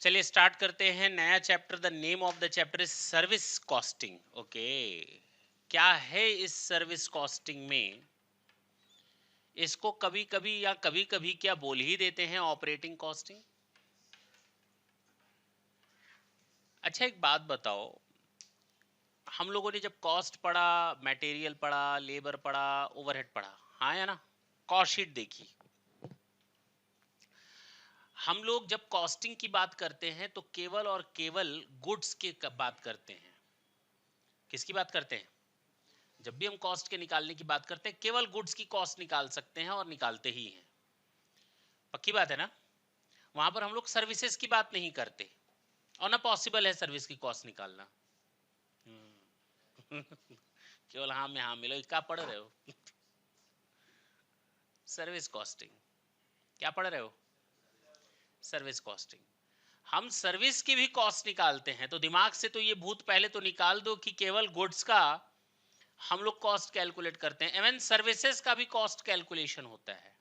चलिए स्टार्ट करते हैं नया chapter. The name of the chapter is service costing. Okay, क्या है इस सर्विस कॉस्टिंग में? इसको कभी कभी या कभी कभी क्या बोल ही देते हैं ऑपरेटिंग कॉस्टिंग। अच्छा एक बात बताओ, हम लोगों ने जब कॉस्ट पढ़ा, मटेरियल पढ़ा, लेबर पढ़ा, ओवरहेड पढ़ा, हाँ या ना, कॉस्ट शीट देखी, हम लोग जब कॉस्टिंग की बात करते हैं तो केवल और केवल गुड्स की बात करते हैं। किसकी बात करते हैं? जब भी हम कॉस्ट के निकालने की बात करते हैं केवल गुड्स की कॉस्ट निकाल सकते हैं और निकालते ही हैं। पक्की बात है ना? वहां पर हम लोग सर्विसेज की बात नहीं करते और ना पॉसिबल है सर्विस की कॉस्ट निकालना। केवल हाँ में हाँ मिलो, क्या पढ़ रहे हो? सर्विस कॉस्टिंग क्या पढ़ रहे हो? Service costing. हम सर्विस की भी कॉस्ट निकालते हैं, तो दिमाग से तो ये भूत पहले तो निकाल दो कि केवल गुड्स का हम लोग कॉस्ट कैलकुलेट करते हैं। इवन सर्विसेज का भी कॉस्ट कैलकुलेशन होता है।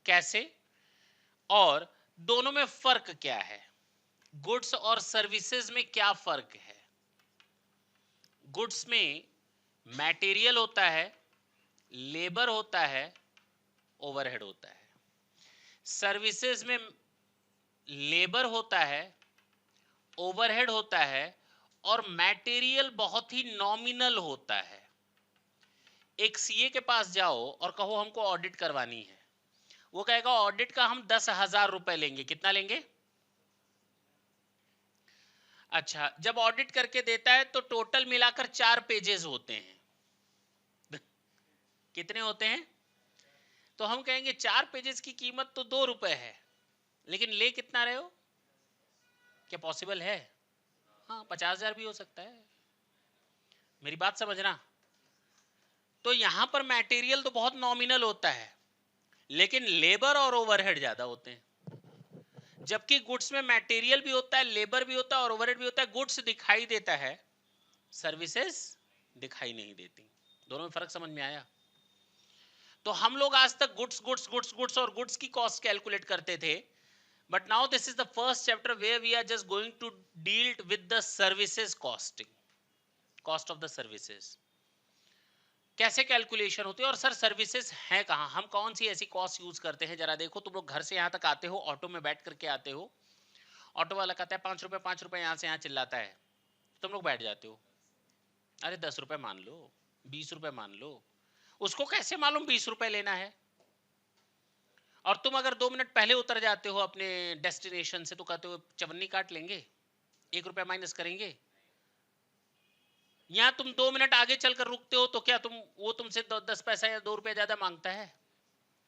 कैसे और दोनों में फर्क क्या है? गुड्स और सर्विसेज में क्या फर्क है? गुड्स में मटेरियल होता है, लेबर होता है, ओवरहेड होता है। सर्विसेज में लेबर होता है, ओवरहेड होता है और मटेरियल बहुत ही नॉमिनल होता है। एक सीए के पास जाओ और कहो हमको ऑडिट करवानी है, वो कहेगा ऑडिट का हम 10,000 रुपए लेंगे। कितना लेंगे? अच्छा, जब ऑडिट करके देता है तो टोटल मिलाकर 4 पेजेस होते हैं। कितने होते हैं? तो हम कहेंगे 4 पेजेस की कीमत तो 2 रुपए है, लेकिन ले कितना रहे हो? क्या पॉसिबल है? हाँ, 50,000 भी हो सकता है। मेरी बात समझना। तो यहां पर मटेरियल तो बहुत नॉमिनल होता है, लेकिन लेबर और ओवरहेड ज्यादा होते हैं। जबकि गुड्स में मटेरियल भी होता है, लेबर भी होता है और ओवरहेड भी होता है। गुड्स दिखाई देता है, सर्विसेज दिखाई नहीं देती। दोनों में फर्क समझ में आया? तो हम लोग आज तक गुड्स गुड्स गुड्स गुड्स और गुड्स की कॉस्ट कैलकुलेट करते थे, but now this is the first chapter where we are just going to deal with the services costing, cost of the services. कैसे कैलकुलेशन होती है और सर सर्विसेज है कहाँ, हम कौन सी ऐसी कॉस्ट यूज करते हैं? जरा देखो, तुम लोग घर से यहाँ तक आते हो, ऑटो में बैठ करके आते हो, ऑटो वाला कहता है 5 रुपए 5 रुपए, यहाँ से यहाँ चिल्लाता है, तुम लोग बैठ जाते हो। अरे 10 रुपए मान लो, 20 रुपए मान लो। उसको कैसे मालूम 20 रुपए लेना है? और तुम अगर 2 मिनट पहले उतर जाते हो अपने डेस्टिनेशन से तो कहते हो चवन्नी काट लेंगे, 1 रुपया माइनस करेंगे। यहाँ तुम 2 मिनट आगे चलकर रुकते हो तो क्या वो तुमसे 10 पैसा या 2 रुपया ज्यादा मांगता है?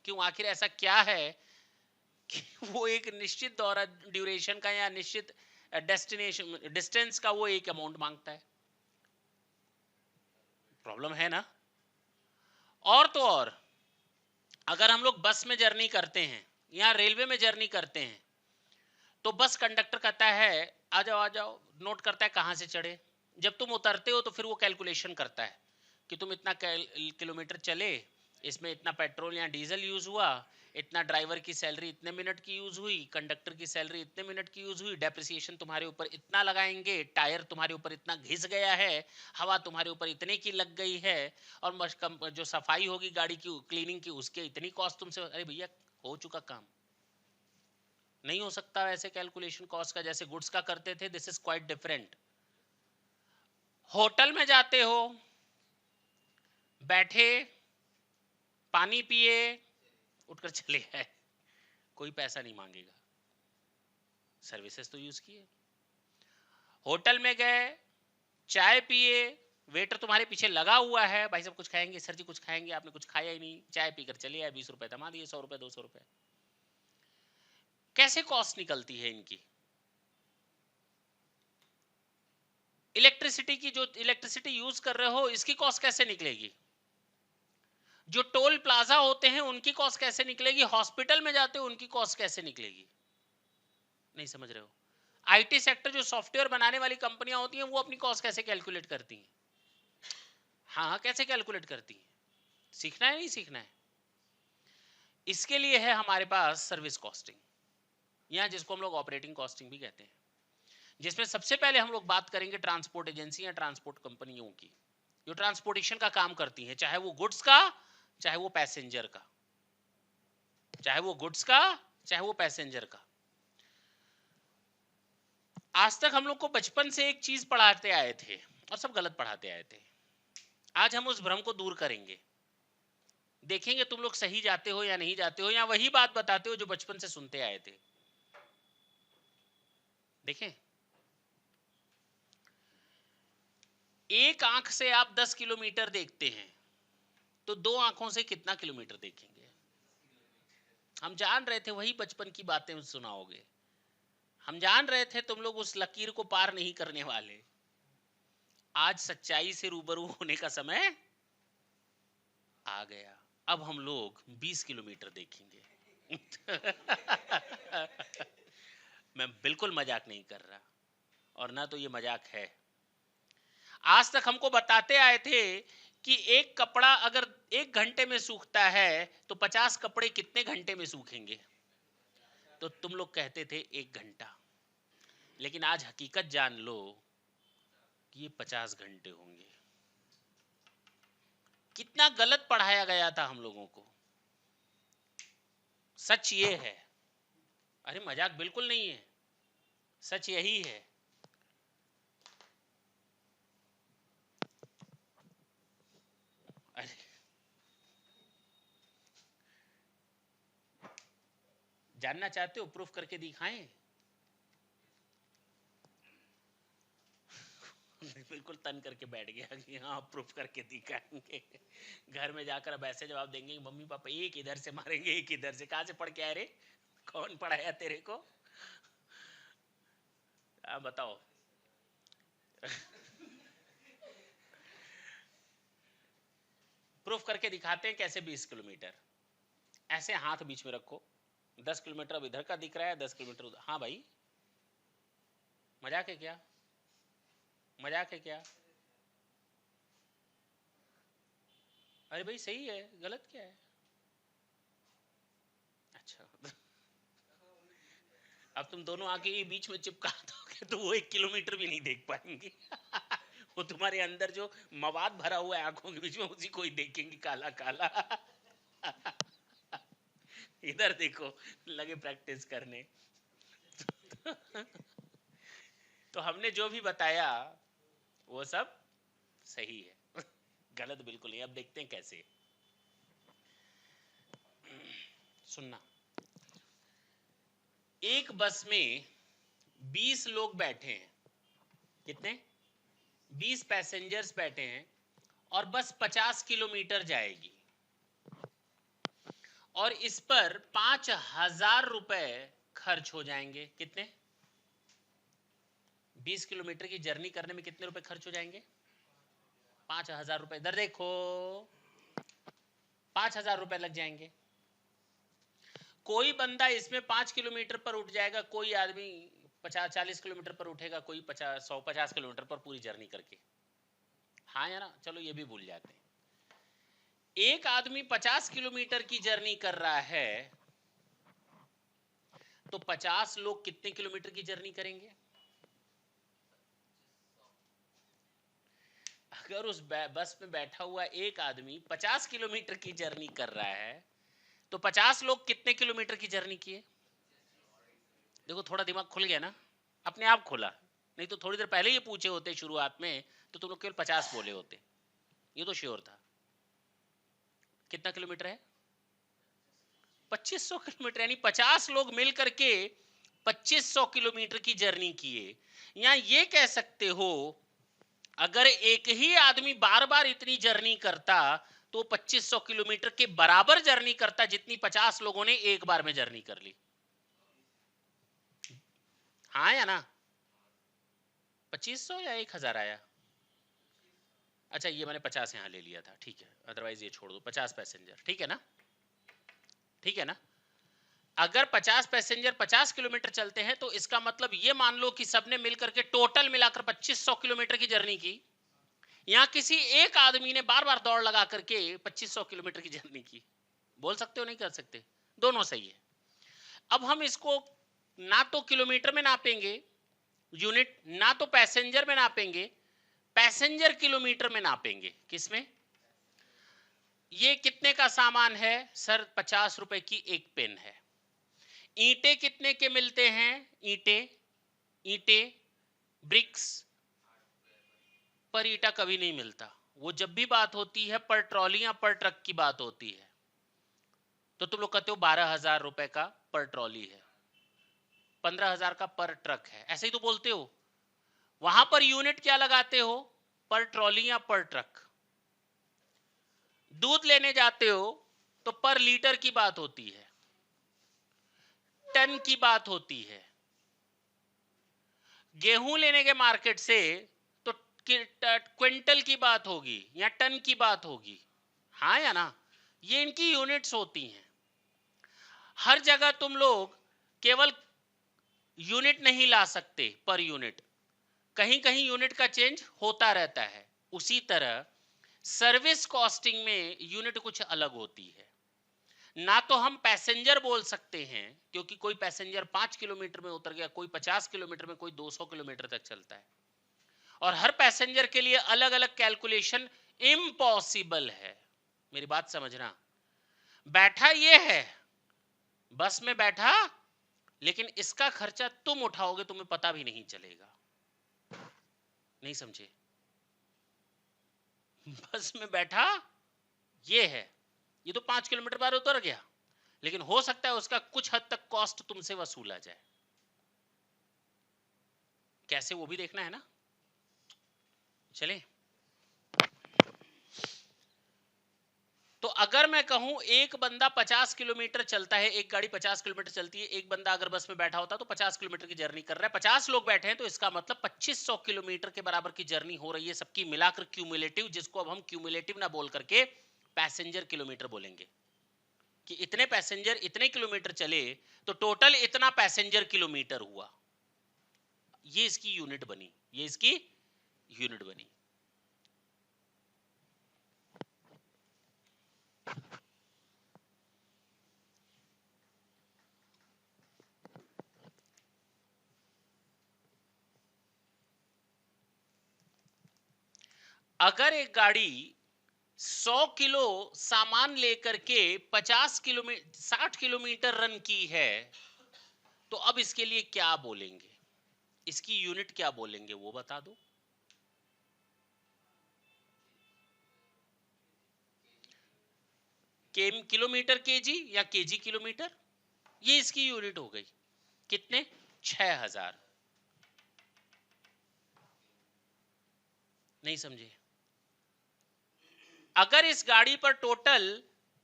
क्यों? आखिर ऐसा क्या है कि वो एक निश्चित दौरा ड्यूरेशन का या निश्चित डेस्टिनेशन डिस्टेंस का वो एक अमाउंट मांगता है? प्रॉब्लम है ना? और तो और अगर हम लोग बस में जर्नी करते हैं या रेलवे में जर्नी करते हैं तो बस कंडक्टर कहता है आ जाओ, नोट करता है कहां से चढ़े। जब तुम उतरते हो तो फिर वो कैलकुलेशन करता है कि तुम इतना किलोमीटर चले, इसमें इतना पेट्रोल या डीजल यूज हुआ, इतना ड्राइवर की सैलरी इतने मिनट की यूज हुई, कंडक्टर की सैलरी इतने मिनट की यूज हुई, डेप्रिसिएशन तुम्हारे ऊपर इतना लगाएंगे, टायर तुम्हारे ऊपर इतना घिस गया है, हवा तुम्हारे ऊपर इतने की लग गई है, और जो सफाई होगी गाड़ी की, क्लीनिंग की, उसके इतनी कॉस्ट तुमसे। अरे भैया, हो चुका काम। नहीं हो सकता वैसे कैलकुलेशन कॉस्ट का जैसे गुड्स का करते थे। This is quite different. Hotel में जाते हो, बैठे, पानी पिए, उठकर चले आए, कोई पैसा नहीं मांगेगा, सर्विसेज तो यूज किए। होटल में गए, चाय पिए, वेटर तुम्हारे पीछे लगा हुआ है, भाई साहब कुछ खाएंगे? सर जी कुछ खाएंगे? आपने कुछ खाया ही नहीं, चाय पीकर चले आए, 20 रुपए थमा दिए, 100 रुपए 200 रुपए। कैसे कॉस्ट निकलती है इनकी? इलेक्ट्रिसिटी की, जो इलेक्ट्रिसिटी यूज कर रहे हो, इसकी कॉस्ट कैसे निकलेगी? जो टोल प्लाजा होते हैं उनकी कॉस्ट कैसे निकलेगी? हॉस्पिटल में जाते हो उनकी कॉस्ट कैसे निकलेगी? नहीं समझ रहे हो? आईटी सेक्टर, जो सॉफ्टवेयर बनाने वाली कंपनियां होती हैं, वो अपनी कॉस्ट कैसे कैलकुलेट करती हैं? हाँ, कैसे कैलकुलेट करती हैं? सीखना है, नहीं सीखना है? इसके लिए है हमारे पास सर्विस कॉस्टिंग। या जिसको हम लोग ऑपरेटिंग कॉस्टिंग भी कहते हैं, जिसमें सबसे पहले हम लोग बात करेंगे ट्रांसपोर्ट एजेंसी या ट्रांसपोर्ट कंपनियों की, जो ट्रांसपोर्टेशन का काम करती हैं, चाहे वो गुड्स का चाहे वो पैसेंजर का, चाहे वो गुड्स का चाहे वो पैसेंजर का। आज तक हम लोग को बचपन से एक चीज पढ़ाते आए थे और सब गलत पढ़ाते आए थे। आज हम उस भ्रम को दूर करेंगे, देखेंगे तुम लोग सही जाते हो या नहीं जाते हो, या वही बात बताते हो जो बचपन से सुनते आए थे। देखें, एक आंख से आप 10 किलोमीटर देखते हैं तो दो आंखों से कितना किलोमीटर देखेंगे? हम जान रहे थे, वही बचपन की बातें सुनाओगे। हम जान रहे थे तुम लोग उस लकीर को पार नहीं करने वाले। आज सच्चाई से रूबरू होने का समय आ गया। अब हम लोग 20 किलोमीटर देखेंगे। मैं बिल्कुल मजाक नहीं कर रहा, और ना तो ये मजाक है। आज तक हमको बताते आए थे कि एक कपड़ा अगर 1 घंटे में सूखता है तो 50 कपड़े कितने घंटे में सूखेंगे? तो तुम लोग कहते थे 1 घंटा, लेकिन आज हकीकत जान लो कि ये 50 घंटे होंगे। कितना गलत पढ़ाया गया था हम लोगों को। सच ये है, अरे मजाक बिल्कुल नहीं है, सच यही है। अरे जानना चाहते हो? प्रूफ करके दिखाएं? बिल्कुल तन करके बैठ गया कि हाँ प्रूफ करके दिखाएंगे। घर में जाकर अब ऐसे जवाब देंगे, मम्मी पापा एक इधर से मारेंगे एक इधर से। कहां से पढ़ के आए रे? कौन पढ़ाया तेरे को? बताओ। प्रूफ करके दिखाते हैं कैसे 20 किलोमीटर। ऐसे हाथ बीच में रखो, 10 किलोमीटर अब इधर का दिख रहा है, 10 किलोमीटर उधर। हाँ भाई, मजाक है क्या? मजाक है क्या? अरे भाई सही है, गलत क्या है? अच्छा अब तुम दोनों आके ये बीच में चिपका दोगे तो वो 1 किलोमीटर भी नहीं देख पाएंगे। वो तुम्हारे अंदर जो मवाद भरा हुआ है आंखों के बीच में, उसी को ही देखेंगे काला काला। इधर देखो, लगे प्रैक्टिस करने। तो हमने जो भी बताया वो सब सही है, गलत बिल्कुल नहीं। अब देखते हैं कैसे। सुनना, एक बस में 20 लोग बैठे हैं। कितने? 20 पैसेंजर्स बैठे हैं और बस 50 किलोमीटर जाएगी, और इस पर 5,000 रुपए खर्च हो जाएंगे। कितने? 20 किलोमीटर की जर्नी करने में कितने रुपए खर्च हो जाएंगे? 5,000 रुपए। इधर देखो, 5,000 रुपए लग जाएंगे। कोई बंदा इसमें 5 किलोमीटर पर उठ जाएगा, कोई आदमी 50-40 किलोमीटर पर उठेगा, कोई 150 किलोमीटर पर पूरी जर्नी करके। हाँ या ना? चलो ये भी भूल जाते हैं। एक आदमी 50 किलोमीटर की जर्नी कर रहा है तो 50 लोग कितने किलोमीटर की जर्नी करेंगे? अगर उस बस में बैठा हुआ एक आदमी 50 किलोमीटर की जर्नी कर रहा है तो 50 लोग कितने किलोमीटर की जर्नी किए? देखो थोड़ा दिमाग खुल गया ना, अपने आप खुला। नहीं तो थोड़ी देर पहले ये पूछे होते शुरुआत में तो तुम लोग केवल 50 बोले होते, ये तो श्योर था। कितना किलोमीटर है? 2500 किलोमीटर। यानी 50 लोग मिल करके 2500 किलोमीटर की जर्नी किए। या ये कह सकते हो, अगर एक ही आदमी बार बार इतनी जर्नी करता तो 2500 किलोमीटर के बराबर जर्नी करता जितनी 50 लोगों ने एक बार में जर्नी कर ली। हाँ या ना? 2500 या 1000 आया? अच्छा ये मैंने 50 यहां ले लिया था, ठीक है, अदरवाइज ये छोड़ दो। 50 पैसेंजर, ठीक है ना? ठीक है ना? अगर 50 पैसेंजर 50 किलोमीटर चलते हैं तो इसका मतलब ये मान लो कि सबने मिलकर के टोटल मिलाकर 2500 किलोमीटर की जर्नी की, या किसी एक आदमी ने बार बार दौड़ लगा करके 2500 किलोमीटर की जर्नी की। बोल सकते हो नहीं कर सकते? दोनों सही है। अब हम इसको ना तो किलोमीटर में नापेंगे यूनिट, ना तो पैसेंजर में नापेंगे, पैसेंजर किलोमीटर में नापेंगे। किसमें? ये कितने का सामान है सर? 50 रुपए की एक पेन है। ईंटे कितने के मिलते हैं? ईंटे ब्रिक्स पर ईंटा कभी नहीं मिलता। वो जब भी बात होती है पर ट्रॉली या पर ट्रक की बात होती है तो तुम लोग कहते हो 12,000 रुपए का पर ट्रॉली है, 15,000 का पर ट्रक है, ऐसे ही तो बोलते हो। वहां पर यूनिट क्या लगाते हो? पर ट्रॉली या पर ट्रक। दूध लेने जाते हो तो पर लीटर की बात होती है, टन की बात होती है। गेहूं लेने के मार्केट से तो क्विंटल की बात होगी या टन की बात होगी, हाँ या ना? ये इनकी यूनिट्स होती हैं। हर जगह तुम लोग केवल यूनिट नहीं ला सकते पर यूनिट, कहीं कहीं यूनिट का चेंज होता रहता है। उसी तरह सर्विस कॉस्टिंग में यूनिट कुछ अलग होती है। ना तो हम पैसेंजर बोल सकते हैं क्योंकि कोई पैसेंजर 5 किलोमीटर में उतर गया, कोई 50 किलोमीटर में, कोई 200 किलोमीटर तक चलता है, और हर पैसेंजर के लिए अलग अलग कैलकुलेशन इम्पॉसिबल है। मेरी बात समझना। बैठा ये है, बस में बैठा, लेकिन इसका खर्चा तुम उठाओगे, तुम्हें पता भी नहीं चलेगा। नहीं समझे? बस में बैठा ये है, ये तो 5 किलोमीटर बाद उतर गया, लेकिन हो सकता है उसका कुछ हद तक कॉस्ट तुमसे वसूला जाए। कैसे, वो भी देखना है ना। चले, तो अगर मैं कहूं एक बंदा 50 किलोमीटर चलता है, एक गाड़ी 50 किलोमीटर चलती है, एक बंदा अगर बस में बैठा होता तो 50 किलोमीटर की जर्नी कर रहा है, 50 लोग बैठे हैं, तो इसका मतलब 2500 किलोमीटर के बराबर की जर्नी हो रही है, सबकी मिलाकर क्यूमुलेटिव, जिसको अब हम क्यूमुलेटिव ना बोल करके पैसेंजर किलोमीटर बोलेंगे, कि इतने पैसेंजर इतने किलोमीटर चले तो टोटल इतना पैसेंजर किलोमीटर हुआ। ये इसकी यूनिट बनी, ये इसकी यूनिट बनी। अगर एक गाड़ी 100 किलो सामान लेकर के 50 किलोमीटर 60 किलोमीटर रन की है, तो अब इसके लिए क्या बोलेंगे? इसकी यूनिट क्या बोलेंगे वो बता दो। किलोमीटर केजी या केजी किलोमीटर, ये इसकी यूनिट हो गई। कितने? 6000। नहीं समझे? अगर इस गाड़ी पर टोटल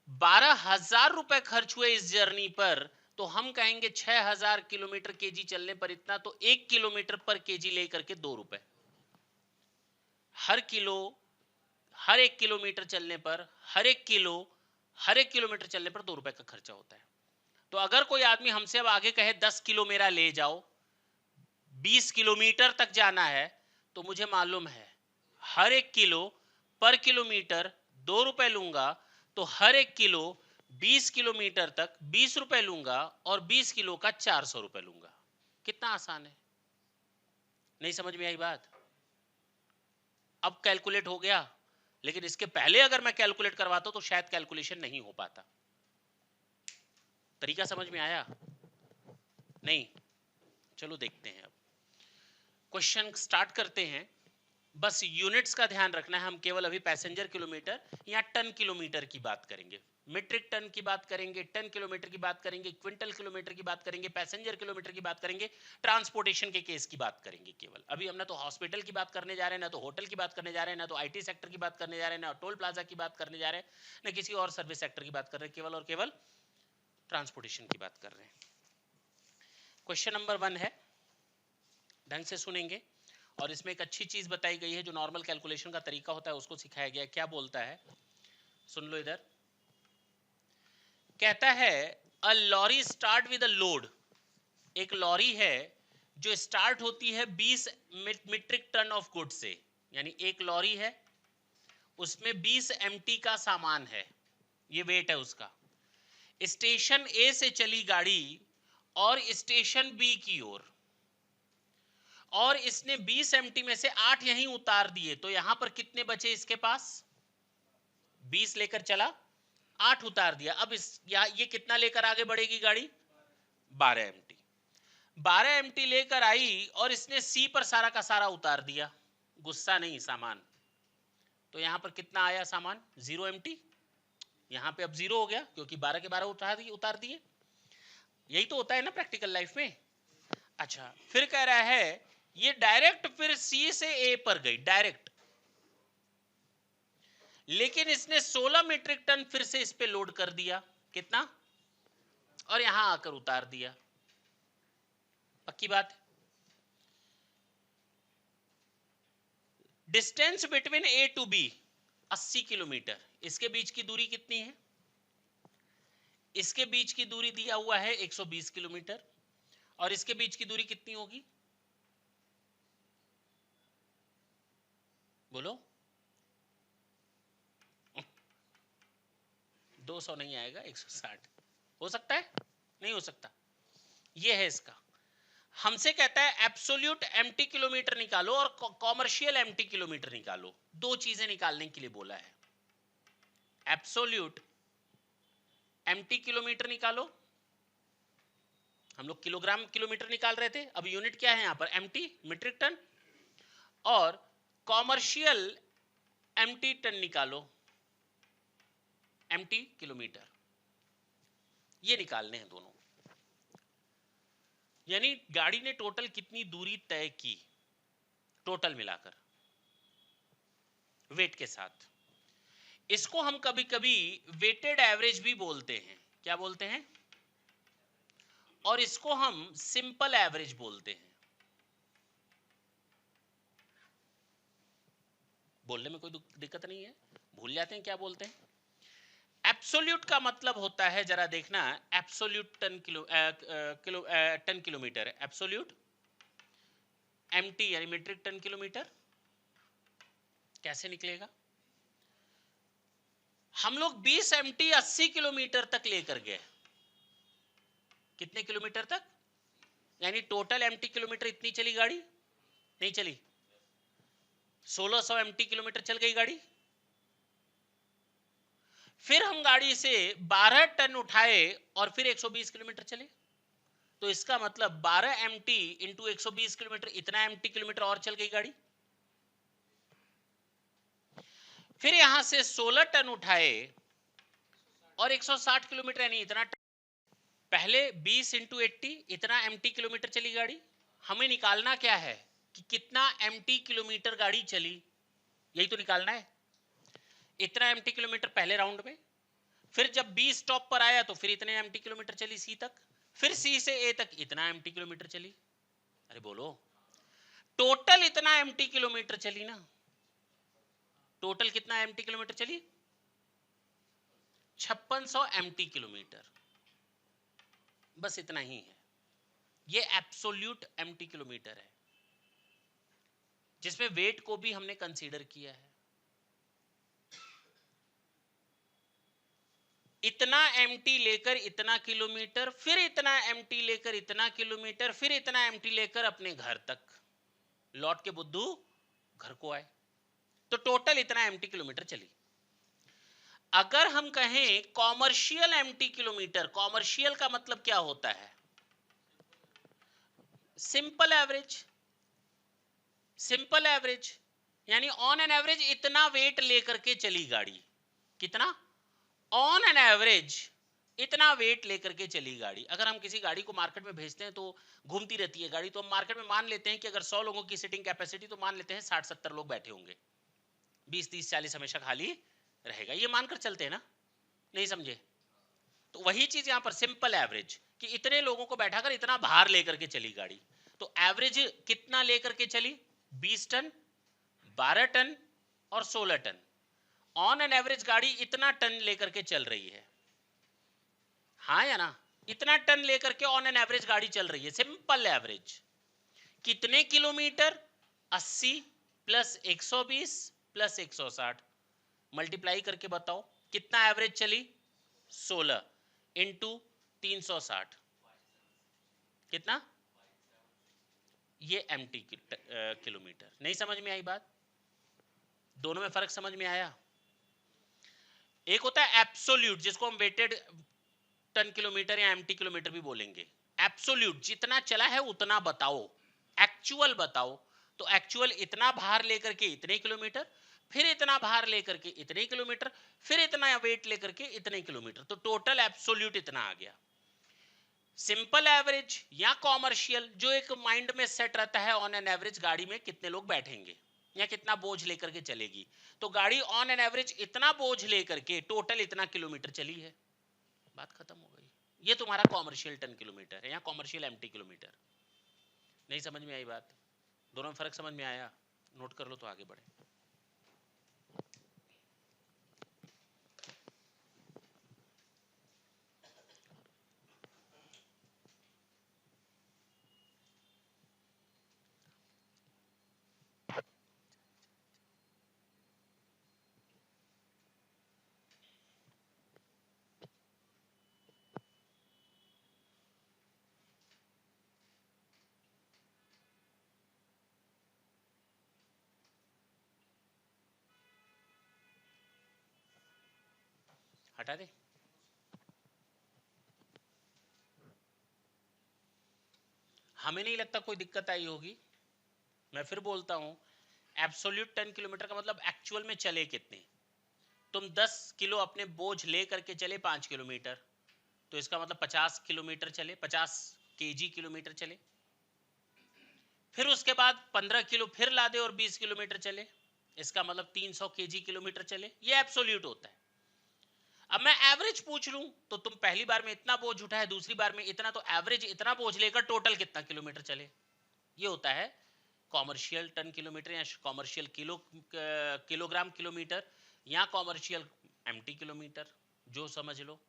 12,000 रुपए खर्च हुए इस जर्नी पर, तो हम कहेंगे 6000 किलोमीटर केजी चलने पर इतना, तो 1 किलोमीटर पर केजी लेकर के 2 रुपए। हर एक किलोमीटर चलने पर, हर एक किलोमीटर चलने पर 2 रुपए का खर्चा होता है। तो अगर कोई आदमी हमसे अब आगे कहे 10 किलो मेरा ले जाओ, 20 किलोमीटर तक जाना है, तो मुझे मालूम है हर एक किलो पर किलोमीटर 2 रुपए लूंगा, तो हर एक किलो 20 किलोमीटर तक 20 रुपए लूंगा, और 20 किलो का 400 रुपए लूंगा। कितना आसान है। नहीं समझ में आई बात? अब कैलकुलेट हो गया, लेकिन इसके पहले अगर मैं कैलकुलेट करवाता तो शायद कैलकुलेशन नहीं हो पाता। तरीका समझ में आया? नहीं? चलो देखते हैं। अब क्वेश्चन स्टार्ट करते हैं। बस यूनिट्स का ध्यान रखना है, हम केवल अभी पैसेंजर किलोमीटर या टन किलोमीटर की बात करेंगे, मीट्रिक टन की बात करेंगे, टन किलोमीटर की बात करेंगे, क्विंटल किलोमीटर की बात करेंगे, पैसेंजर किलोमीटर की बात करेंगे, ट्रांसपोर्टेशन के केस की बात करेंगे केवल। अभी हम ना तो हॉस्पिटल की बात करने जा रहे हैं, ना तो होटल की बात करने जा रहे हैं, ना तो IT सेक्टर की बात करने जा रहे हैं, ना टोल प्लाजा की बात करने जा रहे हैं, ना किसी और सर्विस सेक्टर की बात कर रहे हैं, केवल और केवल ट्रांसपोर्टेशन की बात कर रहे हैं। क्वेश्चन नंबर 1 है, ढंग से सुनेंगे, और इसमें एक अच्छी चीज बताई गई है, जो नॉर्मल कैलकुलेशन का तरीका होता है उसको सिखाया गया है। क्या बोलता है, सुन लो इधर। कहता है a lorry start with a load, एक लॉरी है जो स्टार्ट होती है 20 मीट्रिक टन ऑफ गुड से, यानी एक लॉरी है उसमें 20 MT का सामान है, ये वेट है उसका। स्टेशन A से चली गाड़ी और स्टेशन बी की ओर, और इसने 20 एमटी में से 8 यहीं उतार दिए, तो यहां पर कितने बचे इसके पास? 20 लेकर चला, 8 उतार दिया। अब ये कितना लेकर आगे बढ़ेगी गाड़ी? 12 एमटी। 12 एमटी लेकर आई और इसने सी पर सारा का सारा उतार दिया, गुस्सा नहीं, सामान। तो यहां पर कितना आया सामान? 0 एमटी। यहां पे अब 0 हो गया क्योंकि 12 के 12 उतार दिए। यही तो होता है ना प्रैक्टिकल लाइफ में। अच्छा, फिर कह रहा है ये डायरेक्ट फिर सी से ए पर गई डायरेक्ट, लेकिन इसने 16 मीट्रिक टन फिर से इस पे लोड कर दिया। कितना? और यहां आकर उतार दिया। पक्की बात। Distance between A to B 80 kilometre. इसके बीच की दूरी कितनी है? इसके बीच की दूरी दिया हुआ है 120 किलोमीटर, और इसके बीच की दूरी कितनी होगी? बोलो। 200 नहीं आएगा, 160 हो सकता है, नहीं हो सकता। ये है इसका। हमसे कहता है एब्सोल्यूट एम्प्टी किलोमीटर निकालो और कॉमर्शियल एम्प्टी किलोमीटर निकालो। दो चीजें निकालने के लिए बोला है। एब्सोल्यूट एम्प्टी किलोमीटर निकालो, हम लोग किलोग्राम किलोमीटर निकाल रहे थे, अब यूनिट क्या है यहां पर? Empty, metric ton. और कॉमर्शियल एम्प्टी टन निकालो, एम्प्टी किलोमीटर। ये निकालने हैं दोनों। यानी गाड़ी ने टोटल कितनी दूरी तय की, टोटल मिलाकर वेट के साथ। इसको हम कभी कभी वेटेड एवरेज भी बोलते हैं। क्या बोलते हैं? और इसको हम सिंपल एवरेज बोलते हैं। बोलने में कोई दिक्कत नहीं है, भूल जाते हैं क्या बोलते हैं। एब्सोल्यूट का मतलब होता है, जरा देखना, absolute ton kilometre, absolute MT यानी मीट्रिक टन किलोमीटर। कैसे निकलेगा? हम लोग 20 एमटी 80 किलोमीटर तक लेकर गए। कितने किलोमीटर तक? यानी टोटल एमटी किलोमीटर इतनी चली गाड़ी? नहीं चली, 1600 एमटी किलोमीटर चल गई गाड़ी। फिर हम गाड़ी से 12 टन उठाए और फिर 120 किलोमीटर चले। तो इसका मतलब 12 एमटी इंटू 120 किलोमीटर, इतना एमटी किलोमीटर और चल गई गाड़ी। फिर यहां से 16 टन उठाए और 160 किलोमीटर, यानी इतना टन। पहले 20 इंटू 80, इतना एमटी किलोमीटर चली गाड़ी। हमें निकालना क्या है कि कितना एमटी किलोमीटर गाड़ी चली, यही तो निकालना है। इतना एमटी किलोमीटर पहले राउंड में, फिर जब 20 स्टॉप पर आया तो फिर इतने एमटी किलोमीटर चली सी तक, फिर सी से ए तक इतना एमटी किलोमीटर चली। अरे बोलो, टोटल इतना एमटी किलोमीटर चली ना। टोटल कितना एमटी किलोमीटर चली? 5600 एमटी किलोमीटर, बस इतना ही है। ये एब्सोल्यूट एमटी किलोमीटर है, जिसमें वेट को भी हमने कंसीडर किया है। इतना एमटी लेकर इतना किलोमीटर, फिर इतना एमटी लेकर इतना किलोमीटर, फिर इतना एमटी लेकर अपने घर तक लौट के बुद्धू घर को आए, तो टोटल इतना एमटी किलोमीटर चली। अगर हम कहें कॉमर्शियल एमटी किलोमीटर, कॉमर्शियल का मतलब क्या होता है? Simple average. सिंपल एवरेज यानी ऑन एन एवरेज इतना वेट लेकर के चली गाड़ी। कितना? ऑन एन एवरेज इतना वेट लेकर के चली गाड़ी। अगर हम किसी गाड़ी को मार्केट में भेजते हैं तो घूमती रहती है गाड़ी, तो हम मार्केट में मान लेते हैं कि अगर 100 लोगों की सीटिंग कैपेसिटी, तो मान लेते हैं 60-70 लोग बैठे होंगे, 20-30-40 हमेशा खाली रहेगा, ये मानकर चलते हैं ना। नहीं समझे? तो वही चीज यहां पर सिंपल एवरेज, कि इतने लोगों को बैठाकर इतना भार लेकर के चली गाड़ी। तो एवरेज कितना लेकर के चली? 20 टन, 12 टन और 16 टन। ऑन एन एवरेज गाड़ी इतना टन लेकर के चल रही है, हाँ या ना? इतना टन लेकर के ऑन एन एवरेज गाड़ी चल रही है। सिंपल एवरेज कितने किलोमीटर? 80 प्लस 120 प्लस 160, मल्टीप्लाई करके बताओ कितना एवरेज चली? 16 इंटू 360, कितना? ये एम्प्टी किलोमीटर। नहीं समझ में आई बात? दोनों में फर्क समझ में आया? एक होता है एब्सोल्यूट, जिसको हम वेटेड टन किलोमीटर या एम्प्टी किलोमीटर भी बोलेंगे। एब्सोल्यूट, जितना चला है उतना बताओ, एक्चुअल बताओ। तो एक्चुअल इतना भार लेकर के इतने किलोमीटर, फिर इतना भार लेकर के इतने किलोमीटर, फिर इतना वेट लेकर के इतने किलोमीटर, तो टोटल एब्सोल्यूट इतना आ गया। सिंपल एवरेज या कॉमर्शियल, जो एक माइंड में सेट रहता है, ऑन एन एवरेज गाड़ी में कितने लोग बैठेंगे या कितना बोझ लेकर के चलेगी, तो गाड़ी ऑन एन एवरेज इतना बोझ लेकर के टोटल इतना किलोमीटर चली है, बात खत्म हो गई। ये तुम्हारा कॉमर्शियल टन किलोमीटर है या कॉमर्शियल एम्प्टी किलोमीटर। नहीं समझ में आई बात? दोनों में फर्क समझ में आया? नोट कर लो तो आगे बढ़े। हटा दे। हमें नहीं लगता कोई दिक्कत आई होगी। मैं फिर बोलता हूं, एब्सोल्यूट टन किलोमीटर का मतलब एक्चुअल में चले कितने। तुम 10 किलो अपने बोझ ले करके चले 5 किलोमीटर, तो इसका मतलब 50 किलोमीटर चले, 50 केजी किलोमीटर चले। फिर उसके बाद 15 किलो फिर ला दे और 20 किलोमीटर चले, इसका मतलब 300 केजी किलोमीटर चले। ये एब्सोल्यूट होता है। अब मैं एवरेज पूछ लूं तो तुम पहली बार में इतना बोझ उठाए, दूसरी बार में इतना, तो एवरेज इतना बोझ लेकर टोटल कितना किलोमीटर चले। ये होता है कॉमर्शियल टन किलोमीटर या कॉमर्शियल किलोग्राम किलोमीटर या कॉमर्शियल एम्प्टी किलोमीटर, जो समझ लो।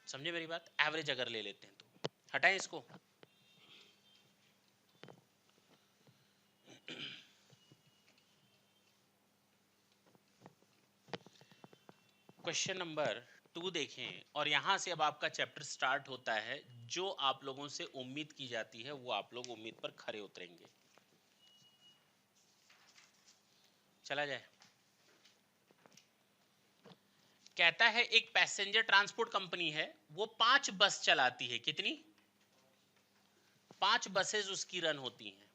समझे मेरी बात? एवरेज अगर ले लेते हैं तो हटाएं इसको। क्वेश्चन नंबर 2 देखें, और यहां से अब आपका चैप्टर स्टार्ट होता है। जो आप लोगों से उम्मीद की जाती है वो आप लोग उम्मीद पर खरे उतरेंगे। चला जाए। कहता है एक पैसेंजर ट्रांसपोर्ट कंपनी है, वो 5 बस चलाती है। कितनी? 5 बसेस उसकी रन होती हैं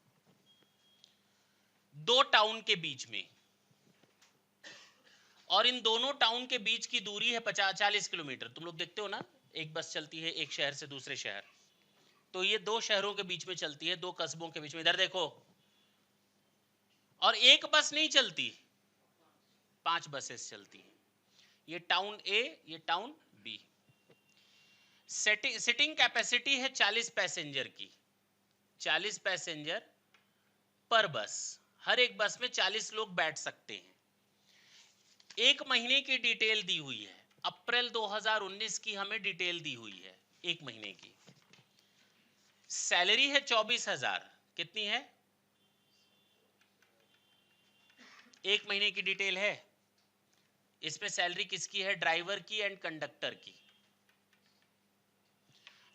2 टाउन के बीच में, और इन दोनों टाउन के बीच की दूरी है 40 किलोमीटर। तुम लोग देखते हो ना, एक बस चलती है एक शहर से दूसरे शहर, तो ये 2 शहरों के बीच में चलती है, 2 कस्बों के बीच में। इधर देखो, और एक बस नहीं चलती, 5 बसेस चलती हैं। ये टाउन ए, ये टाउन बी। सिटिंग कैपेसिटी है 40 पैसेंजर की, 40 पैसेंजर पर बस। हर एक बस में 40 लोग बैठ सकते हैं। एक महीने की डिटेल दी हुई है, अप्रैल 2019 की हमें डिटेल दी हुई है, एक महीने की। सैलरी है 24,000। कितनी है? एक महीने की डिटेल है। इसमें सैलरी किसकी है? ड्राइवर की एंड कंडक्टर की।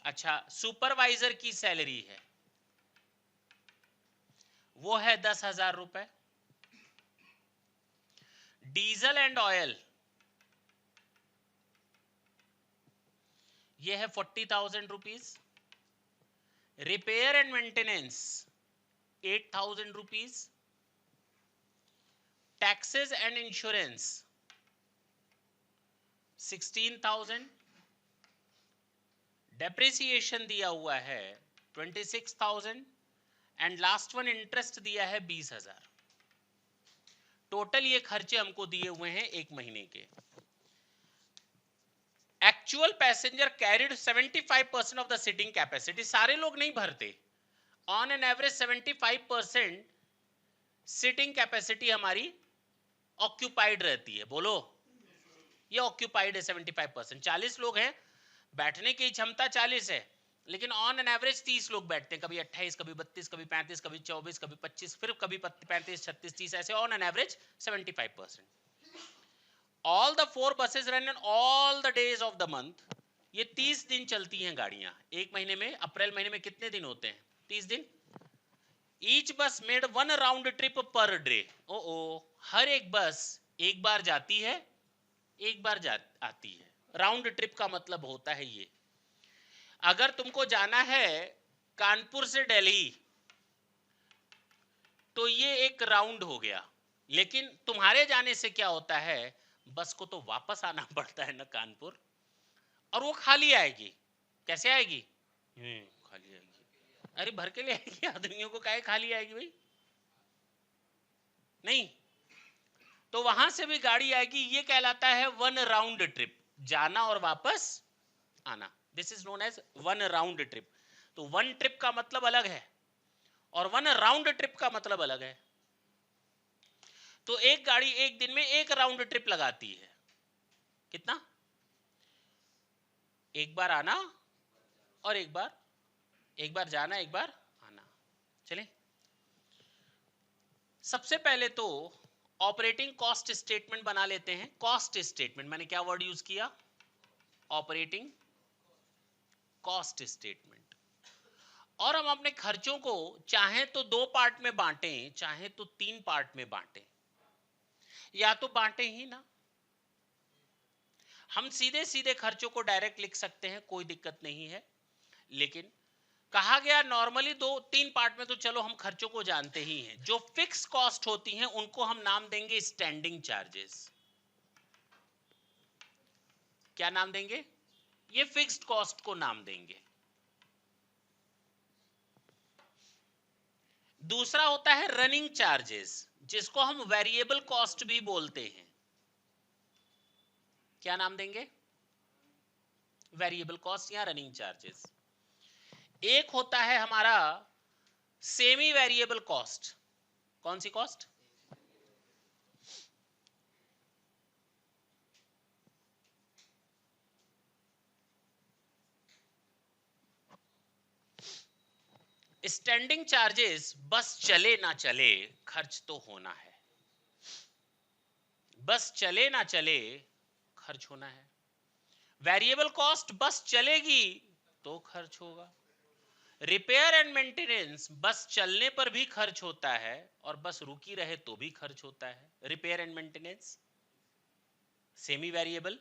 अच्छा, सुपरवाइजर की सैलरी है, वो है 10,000 रुपए। डीजल एंड ऑयल ये है 40,000 rupees. Repair and maintenance 8,000 rupees. Taxes and insurance 16,000। Depreciation दिया हुआ है 26,000 एंड लास्ट वन इंटरेस्ट दिया है 20,000। टोटल ये खर्चे हमको दिए हुए हैं एक महीने के। Actual passenger carried 75% of the seating capacity. सारे लोग नहीं भरते, on an average 75% seating capacity हमारी ऑक्यूपाइड रहती है। बोलो, ये ऑक्यूपाइड है 75%। 40 लोग हैं, बैठने की क्षमता 40 है, लेकिन ऑन एन एवरेज 30 लोग बैठते हैं। कभी 28, कभी 32, कभी 35, कभी 24, कभी 25, फिर कभी 35, 36, 30, ऐसे on an average 75%। All the 4 buses run on all the days of the month. ये 30 दिन चलती हैं गाड़ियां एक महीने में। अप्रैल महीने में कितने दिन होते हैं? 30 दिन। Each bus made 1 round trip per day. ओ हर एक बस एक बार जाती है, एक बार आती है। राउंड ट्रिप का मतलब होता है ये, अगर तुमको जाना है कानपुर से दिल्ली तो ये एक राउंड हो गया, लेकिन तुम्हारे जाने से क्या होता है, बस को तो वापस आना पड़ता है ना कानपुर, और वो खाली आएगी। कैसे आएगी? खाली आएगी। अरे भर के ले आएगी, आदमियों को काहे खाली आएगी भाई? नहीं, तो वहां से भी गाड़ी आएगी। ये कहलाता है 1 राउंड ट्रिप, जाना और वापस आना। This is known as 1 round trip. तो 1 ट्रिप का मतलब अलग है और 1 राउंड ट्रिप का मतलब अलग है। तो एक गाड़ी एक दिन में एक राउंड ट्रिप लगाती है। कितना? एक बार आना और एक बार जाना, एक बार आना। चले, सबसे पहले तो ऑपरेटिंग कॉस्ट स्टेटमेंट बना लेते हैं। कॉस्ट स्टेटमेंट, मैंने क्या वर्ड यूज किया? Operating cost statement. और हम अपने खर्चों को चाहे तो 2 पार्ट में बांटें, चाहे तो 3 पार्ट में बांटें, या तो बांटें ही ना। हम सीधे सीधे खर्चों को डायरेक्ट लिख सकते हैं, कोई दिक्कत नहीं है, लेकिन कहा गया नॉर्मली 2-3 पार्ट में, तो चलो हम खर्चों को जानते ही हैं। जो फिक्स कॉस्ट होती हैं उनको हम नाम देंगे स्टैंडिंग चार्जेस। क्या नाम देंगे? ये फिक्स्ड कॉस्ट को नाम देंगे। दूसरा होता है रनिंग चार्जेस, जिसको हम वेरिएबल कॉस्ट भी बोलते हैं। क्या नाम देंगे? वेरिएबल कॉस्ट या रनिंग चार्जेस। एक होता है हमारा सेमी वेरिएबल कॉस्ट। कौन सी कॉस्ट? स्टैंडिंग चार्जेस, बस चले ना चले खर्च तो होना है। बस चले ना चले खर्च होना है। वेरिएबल कॉस्ट, बस चलेगी तो खर्च होगा। रिपेयर एंड मेंटेनेंस, बस चलने पर भी खर्च होता है और बस रुकी रहे तो भी खर्च होता है। Repair and maintenance semi variable.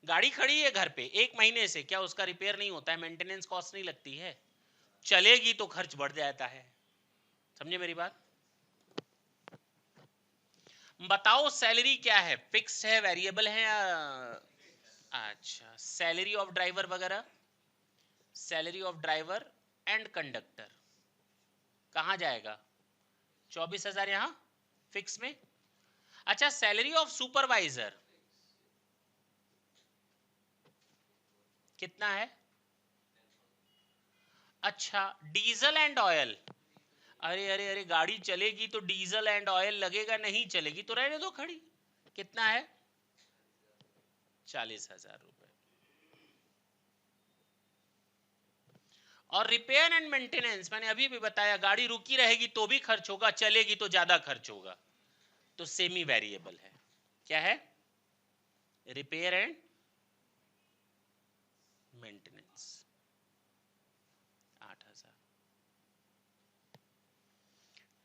गाड़ी खड़ी है घर पे 1 महीने से, क्या उसका रिपेयर नहीं होता है? मेंटेनेंस कॉस्ट नहीं लगती है? चलेगी तो खर्च बढ़ जाता है। समझे मेरी बात? बताओ सैलरी क्या है, फिक्स है, वेरिएबल है या? अच्छा, सैलरी ऑफ ड्राइवर वगैरह, salary of driver and conductor कहां जाएगा? 24,000 यहां फिक्स में। अच्छा, सैलरी ऑफ सुपरवाइजर कितना है? अच्छा, डीजल एंड ऑयल। अरे अरे अरे, गाड़ी चलेगी तो डीजल एंड ऑयल लगेगा, नहीं चलेगी तो रहने दो खड़ी। कितना है? 40,000 रुपए। और रिपेयर एंड मेंटेनेंस मैंने अभी भी बताया, गाड़ी रुकी रहेगी तो भी खर्च होगा, चलेगी तो ज्यादा खर्च होगा, तो सेमी वेरिएबल है। क्या है? Repair and maintenance 8,000।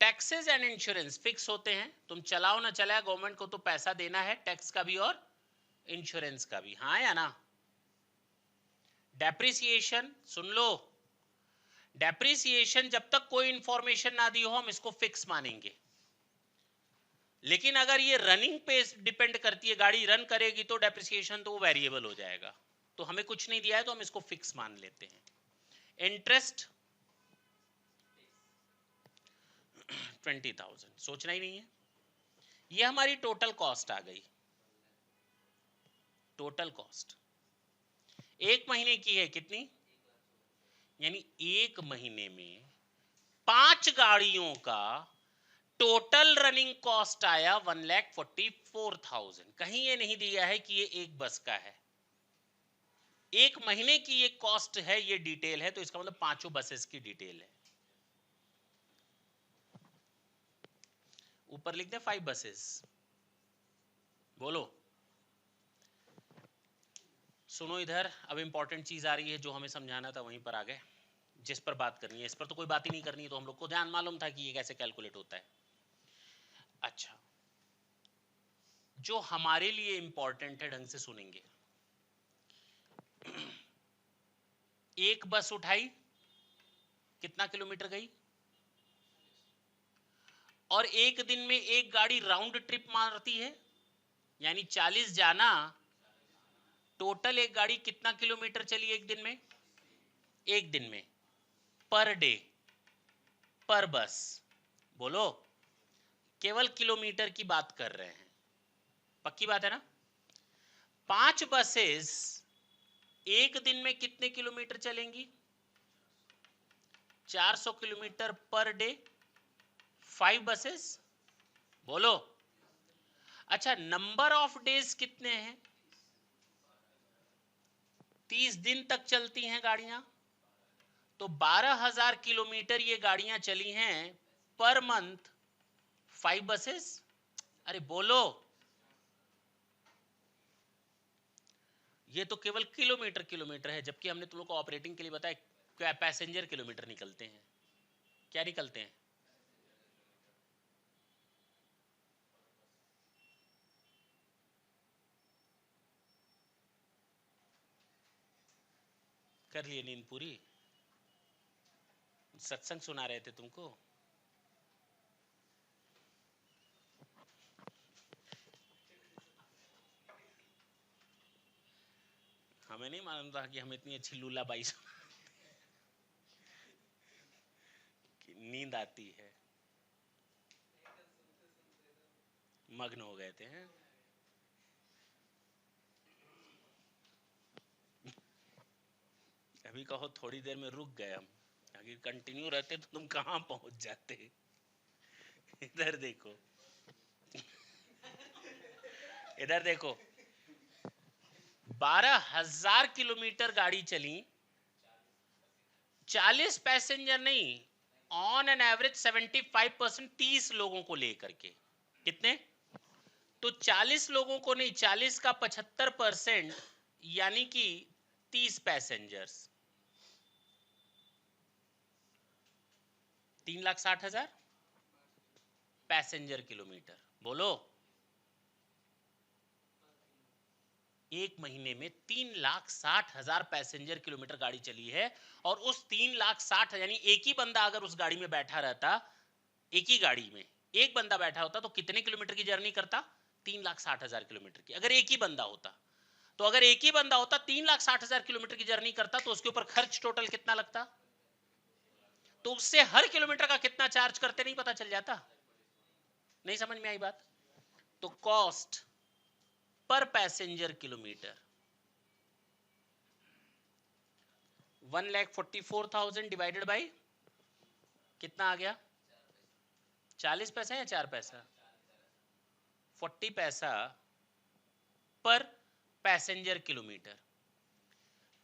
Taxes and insurance fix होते हैं, तुम चलाओ ना चलाओ गवर्नमेंट को तो पैसा देना है, टैक्स का भी और इंश्योरेंस का भी, हाँ या ना? डेप्रिसिएशन सुन लो, डेप्रिसिएशन जब तक कोई इंफॉर्मेशन ना दी हो हम इसको फिक्स मानेंगे, लेकिन अगर ये रनिंग पे डिपेंड करती है, गाड़ी रन करेगी तो डेप्रिसिएशन तो वेरिएबल हो जाएगा। तो हमें कुछ नहीं दिया है तो हम इसको फिक्स मान लेते हैं। इंटरेस्ट 20,000, सोचना ही नहीं है। ये हमारी टोटल कॉस्ट आ गई। टोटल कॉस्ट 1 महीने की है कितनी? यानी 1 महीने में 5 गाड़ियों का टोटल रनिंग कॉस्ट आया 1,44,000। कहीं ये नहीं दिया है कि ये एक बस का है। 1 महीने की ये कॉस्ट है, ये डिटेल है, तो इसका मतलब 5 बसेस की डिटेल है। ऊपर लिख दे 5 बसेस, बोलो। सुनो इधर, अब इंपॉर्टेंट चीज आ रही है जो हमें समझाना था, वहीं पर आ गए। जिस पर बात करनी है, इस पर तो कोई बात ही नहीं करनी है, तो हम लोग को ध्यान मालूम था कि ये कैसे कैलकुलेट होता है। अच्छा, जो हमारे लिए इंपॉर्टेंट है, ढंग से सुनेंगे। एक बस उठाई, कितना किलोमीटर गई? और एक दिन में एक गाड़ी राउंड ट्रिप मारती है, यानी 40 जाना, टोटल एक गाड़ी कितना किलोमीटर चली एक दिन में? एक दिन में, पर डे, पर बस। बोलो, केवल किलोमीटर की बात कर रहे हैं, पक्की बात है ना? 5 बसेस एक दिन में कितने किलोमीटर चलेंगी? 400 किलोमीटर पर डे, 5 बसेस। बोलो। अच्छा, नंबर ऑफ डेज कितने हैं? 30 दिन तक चलती हैं गाड़ियां, तो 12,000 किलोमीटर ये गाड़ियां चली हैं पर मंथ, 5 बसेस। अरे बोलो, ये तो केवल किलोमीटर किलोमीटर है, जबकि हमने तुम लोग को ऑपरेटिंग के लिए बताया क्या पैसेंजर किलोमीटर निकलते हैं। क्या निकलते हैं? कर लिए नींद पूरी? सत्संग सुना रहे थे तुमको? हमें नहीं मालूम था कि हम इतनी अच्छी लूलाबाई कि नींद आती है। मग्न हो गए थे हैं? अभी कहो थोड़ी देर में रुक गए हम, अगर कंटिन्यू रहते तो तुम कहां पहुंच जाते। इधर देखो, इधर देखो, 12,000 किलोमीटर गाड़ी चली, 40 पैसेंजर नहीं, ऑन एन एवरेज 75%, 30 लोगों को लेकर के। कितने? तो 40 लोगों को नहीं, 40 का 75%, यानी कि 30 पैसेंजर्स, 3,60,000 पैसेंजर किलोमीटर। बोलो, एक महीने में 3,60,000 पैसेंजर किलोमीटर गाड़ी चली है। और उस 3,60,000, यानी एक ही बंदा अगर उस गाड़ी में बैठा रहता, एक ही गाड़ी में एक बंदा बैठा होता, तो कितने किलोमीटर की जर्नी करता? 3,60,000 किलोमीटर की, अगर एक ही बंदा होता। तो अगर एक ही बंदा होता 3,60,000 किलोमीटर की जर्नी करता, तो उसके ऊपर खर्च टोटल कितना लगता? तो उससे हर किलोमीटर का कितना चार्ज करते, नहीं पता चल जाता? नहीं समझ में आई बात? तो cost per passenger kilometre 1,44,000 divided by कितना आ गया? 40 पैसा या 4 पैसा? 40 पैसा पर पैसेंजर किलोमीटर।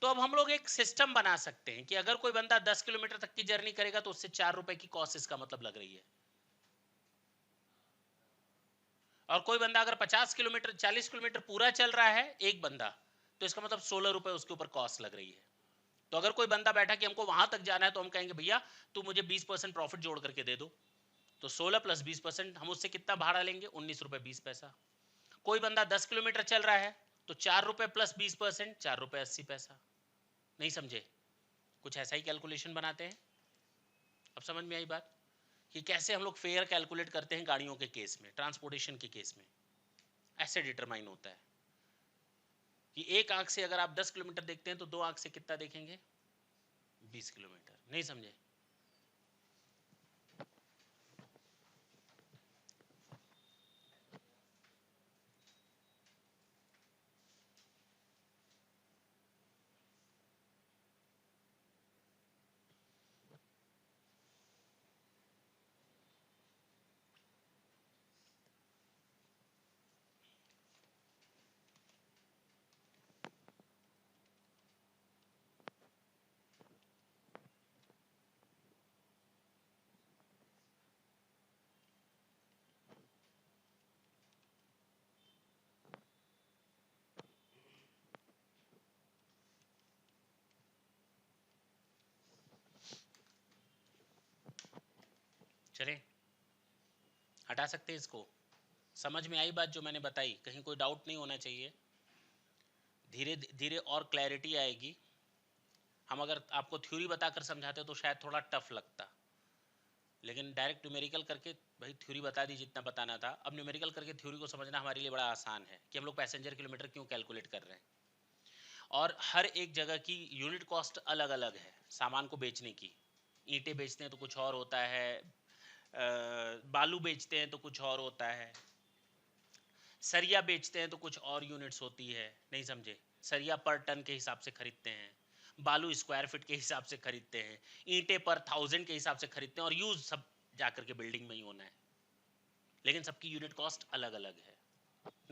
तो अब हम लोग एक सिस्टम बना सकते हैं कि अगर कोई बंदा 10 किलोमीटर तक की जर्नी करेगा तो उससे 4 रुपए की कॉस्ट इसका मतलब लग रही है। और कोई बंदा अगर 50 किलोमीटर 40 किलोमीटर पूरा चल रहा है एक बंदा, तो इसका मतलब 16 रुपए उसके ऊपर कॉस्ट लग रही है। तो अगर कोई बंदा बैठा कि हमको वहां तक जाना है, तो हम कहेंगे भैया तू मुझे 20% प्रॉफिट जोड़ करके दे दो। तो 16 प्लस 20%, हम उससे कितना भाड़ा लेंगे? 19 रुपए 20 पैसा। कोई बंदा 10 किलोमीटर चल रहा है, तो 4 रुपए प्लस 20%, 4 रुपए 80 पैसा। नहीं समझे? कुछ ऐसा ही कैलकुलेशन बनाते हैं। अब समझ में आई बात कि कैसे हम लोग फेयर कैलकुलेट करते हैं गाड़ियों के केस में, ट्रांसपोर्टेशन के केस में। ऐसे डिटरमाइन होता है कि एक आंख से अगर आप 10 किलोमीटर देखते हैं तो दो आंख से कितना देखेंगे? 20 किलोमीटर। नहीं समझे? चले, हटा सकते हैं इसको। समझ में आई बात जो मैंने बताई? कहीं कोई डाउट नहीं होना चाहिए। धीरे धीरे और क्लैरिटी आएगी। हम अगर आपको थ्योरी बताकर समझाते तो शायद थोड़ा टफ लगता, लेकिन डायरेक्ट न्यूमेरिकल करके भाई थ्योरी बता दी जितना बताना था। अब न्यूमेरिकल करके थ्योरी को समझना हमारे लिए बड़ा आसान है कि हम लोग पैसेंजर किलोमीटर क्यों कैलकुलेट कर रहे हैं, और हर एक जगह की यूनिट कॉस्ट अलग अलग है सामान को बेचने की। ईंटें बेचते हैं तो कुछ और होता है, बालू बेचते हैं तो कुछ और होता है, सरिया बेचते हैं तो कुछ और यूनिट्स होती है। नहीं समझे? सरिया पर टन के हिसाब से खरीदते हैं, बालू स्क्वायर फीट के हिसाब से खरीदते हैं, ईंटें पर 1000 के हिसाब से खरीदते हैं, और यूज सब जाकर के बिल्डिंग में ही होना है, लेकिन सबकी यूनिट कॉस्ट अलग अलग है।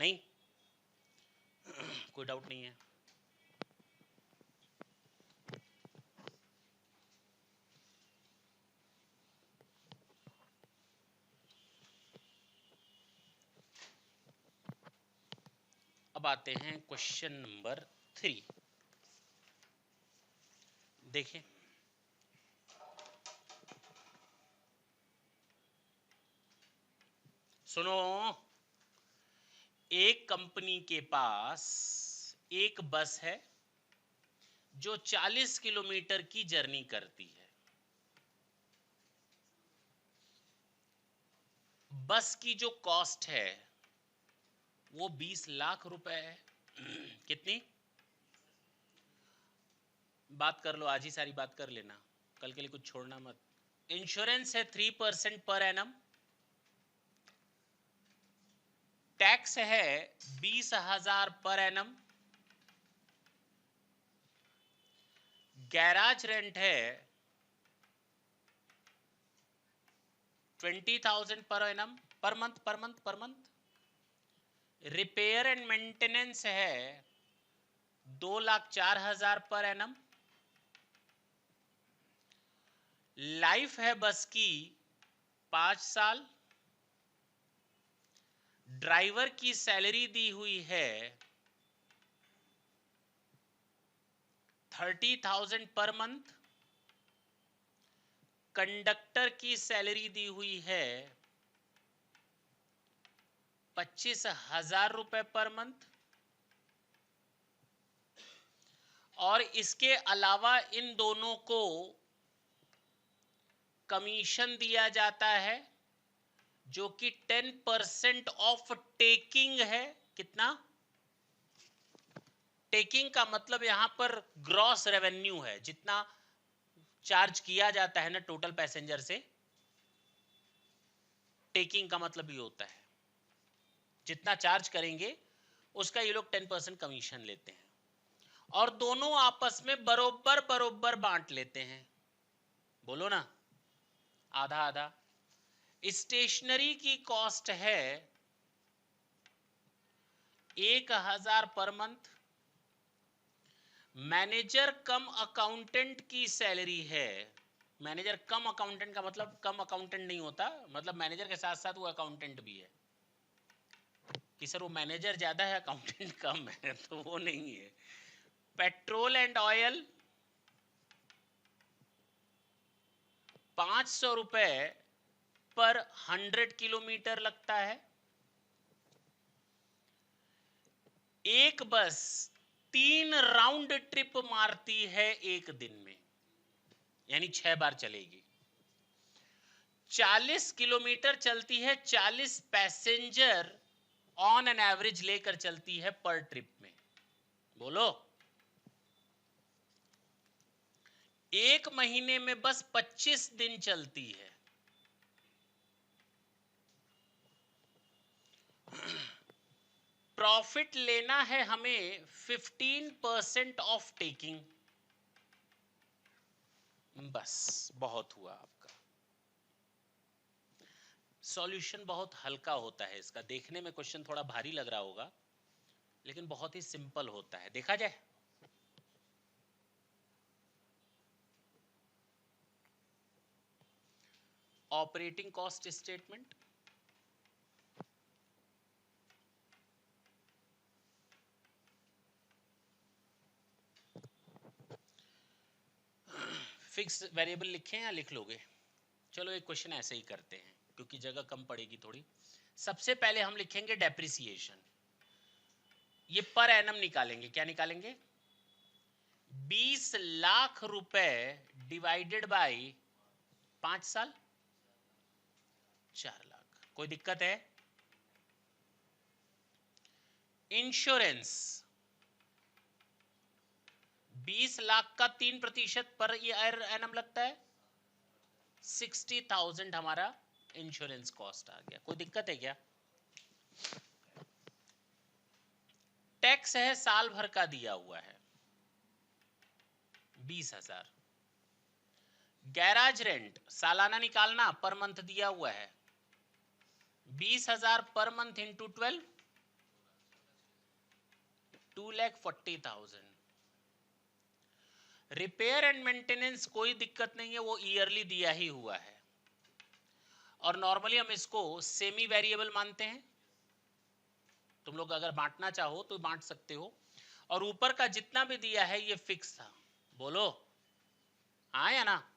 नहीं कोई डाउट नहीं है? अब आते हैं क्वेश्चन नंबर 3। देखिए, सुनो, एक कंपनी के पास एक बस है जो 40 किलोमीटर की जर्नी करती है। बस की जो कॉस्ट है वो 20 लाख रुपए है। कितनी? बात कर लो, आज ही सारी बात कर लेना, कल के लिए कुछ छोड़ना मत। इंश्योरेंस है 3% पर एनम, टैक्स है 20,000 पर एनम, गैराज रेंट है 20,000 per annum, per month, repair and maintenance है 2,04,000 पर एनम, लाइफ है बस की 5 साल, ड्राइवर की सैलरी दी हुई है 30,000 पर मंथ, कंडक्टर की सैलरी दी हुई है 25,000 रुपए पर मंथ, और इसके अलावा इन दोनों को कमीशन दिया जाता है जो कि 10% ऑफ टेकिंग है। कितना? टेकिंग का मतलब यहां पर ग्रॉस रेवेन्यू है, जितना चार्ज किया जाता है ना टोटल पैसेंजर से, टेकिंग का मतलब ये होता है जितना चार्ज करेंगे उसका ये लोग 10% कमीशन लेते हैं, और दोनों आपस में बरोबर बरोबर बांट लेते हैं। बोलो ना, आधा आधा। स्टेशनरी की कॉस्ट है 1,000 पर मंथ, मैनेजर कम अकाउंटेंट की सैलरी है, मैनेजर कम अकाउंटेंट का मतलब कम अकाउंटेंट नहीं होता, मतलब मैनेजर के साथ साथ वो अकाउंटेंट भी है, कि सर वो मैनेजर ज्यादा है अकाउंटेंट कम है, तो वो नहीं है। पेट्रोल एंड ऑयल 500 रुपए पर 100 किलोमीटर लगता है। एक बस 3 राउंड ट्रिप मारती है एक दिन में, यानी 6 बार चलेगी। 40 किलोमीटर चलती है, 40 पैसेंजर ऑन एन एवरेज लेकर चलती है पर ट्रिप में। बोलो, एक महीने में बस 25 दिन चलती है। प्रॉफिट लेना है हमें 15% ऑफ टेकिंग, बस बहुत हुआ आपका। सॉल्यूशन बहुत हल्का होता है इसका, देखने में क्वेश्चन थोड़ा भारी लग रहा होगा लेकिन बहुत ही सिंपल होता है। देखा जाए, operating cost statement, fix variable लिखें या लिख लोगे? चलो एक क्वेश्चन ऐसे ही करते हैं क्योंकि जगह कम पड़ेगी थोड़ी। सबसे पहले हम लिखेंगे डेप्रिसिएशन, ये पर एनम निकालेंगे। क्या निकालेंगे? 20 लाख रुपए डिवाइडेड बाय 5 साल, 4 लाख। कोई दिक्कत है? इंश्योरेंस 20 लाख का 3% पर ईयर एनम लगता है, 60,000 हमारा इंश्योरेंस कॉस्ट आ गया। कोई दिक्कत है क्या? टैक्स है साल भर का दिया हुआ है 20,000। गैराज रेंट सालाना निकालना, पर मंथ दिया हुआ है 20,000 per month into 12, 2,40,000। Repair and maintenance कोई दिक्कत नहीं है, वो ईयरली दिया ही हुआ है और नॉर्मली हम इसको सेमी वेरिएबल मानते हैं। तुम लोग अगर बांटना चाहो तो बांट सकते हो। और ऊपर का जितना भी दिया है ये फिक्स था। बोलो हाँ या ना?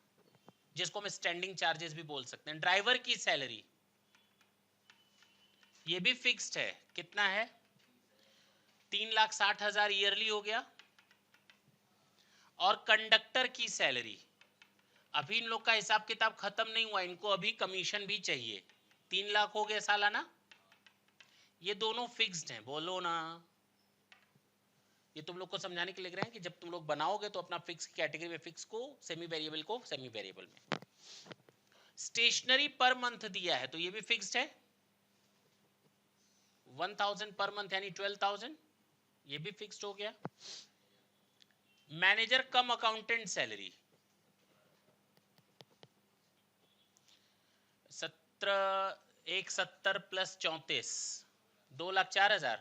जिसको हम स्टैंडिंग चार्जेस भी बोल सकते हैं। ड्राइवर की सैलरी ये भी फिक्स्ड है। कितना है? 3,60,000 ईयरली हो गया। और कंडक्टर की सैलरी, अभी इन लोग का हिसाब किताब खत्म नहीं हुआ, इनको अभी कमीशन भी चाहिए। 3 लाख हो गए सालाना। ये दोनों फिक्स्ड हैं। बोलो ना। ये तुम लोग को समझाने के लिए लिख रहे हैं कि जब तुम लोग बनाओगे तो अपना फिक्स कैटेगरी में फिक्स को, सेमी वेरिएबल को सेमी वेरिएबल में। स्टेशनरी पर मंथ दिया है तो ये भी फिक्स्ड है 1,000 पर मंथ यानी 12,000, ये भी फिक्स्ड हो गया। मैनेजर कम अकाउंटेंट सैलरी 170 प्लस 34, 2,04,000।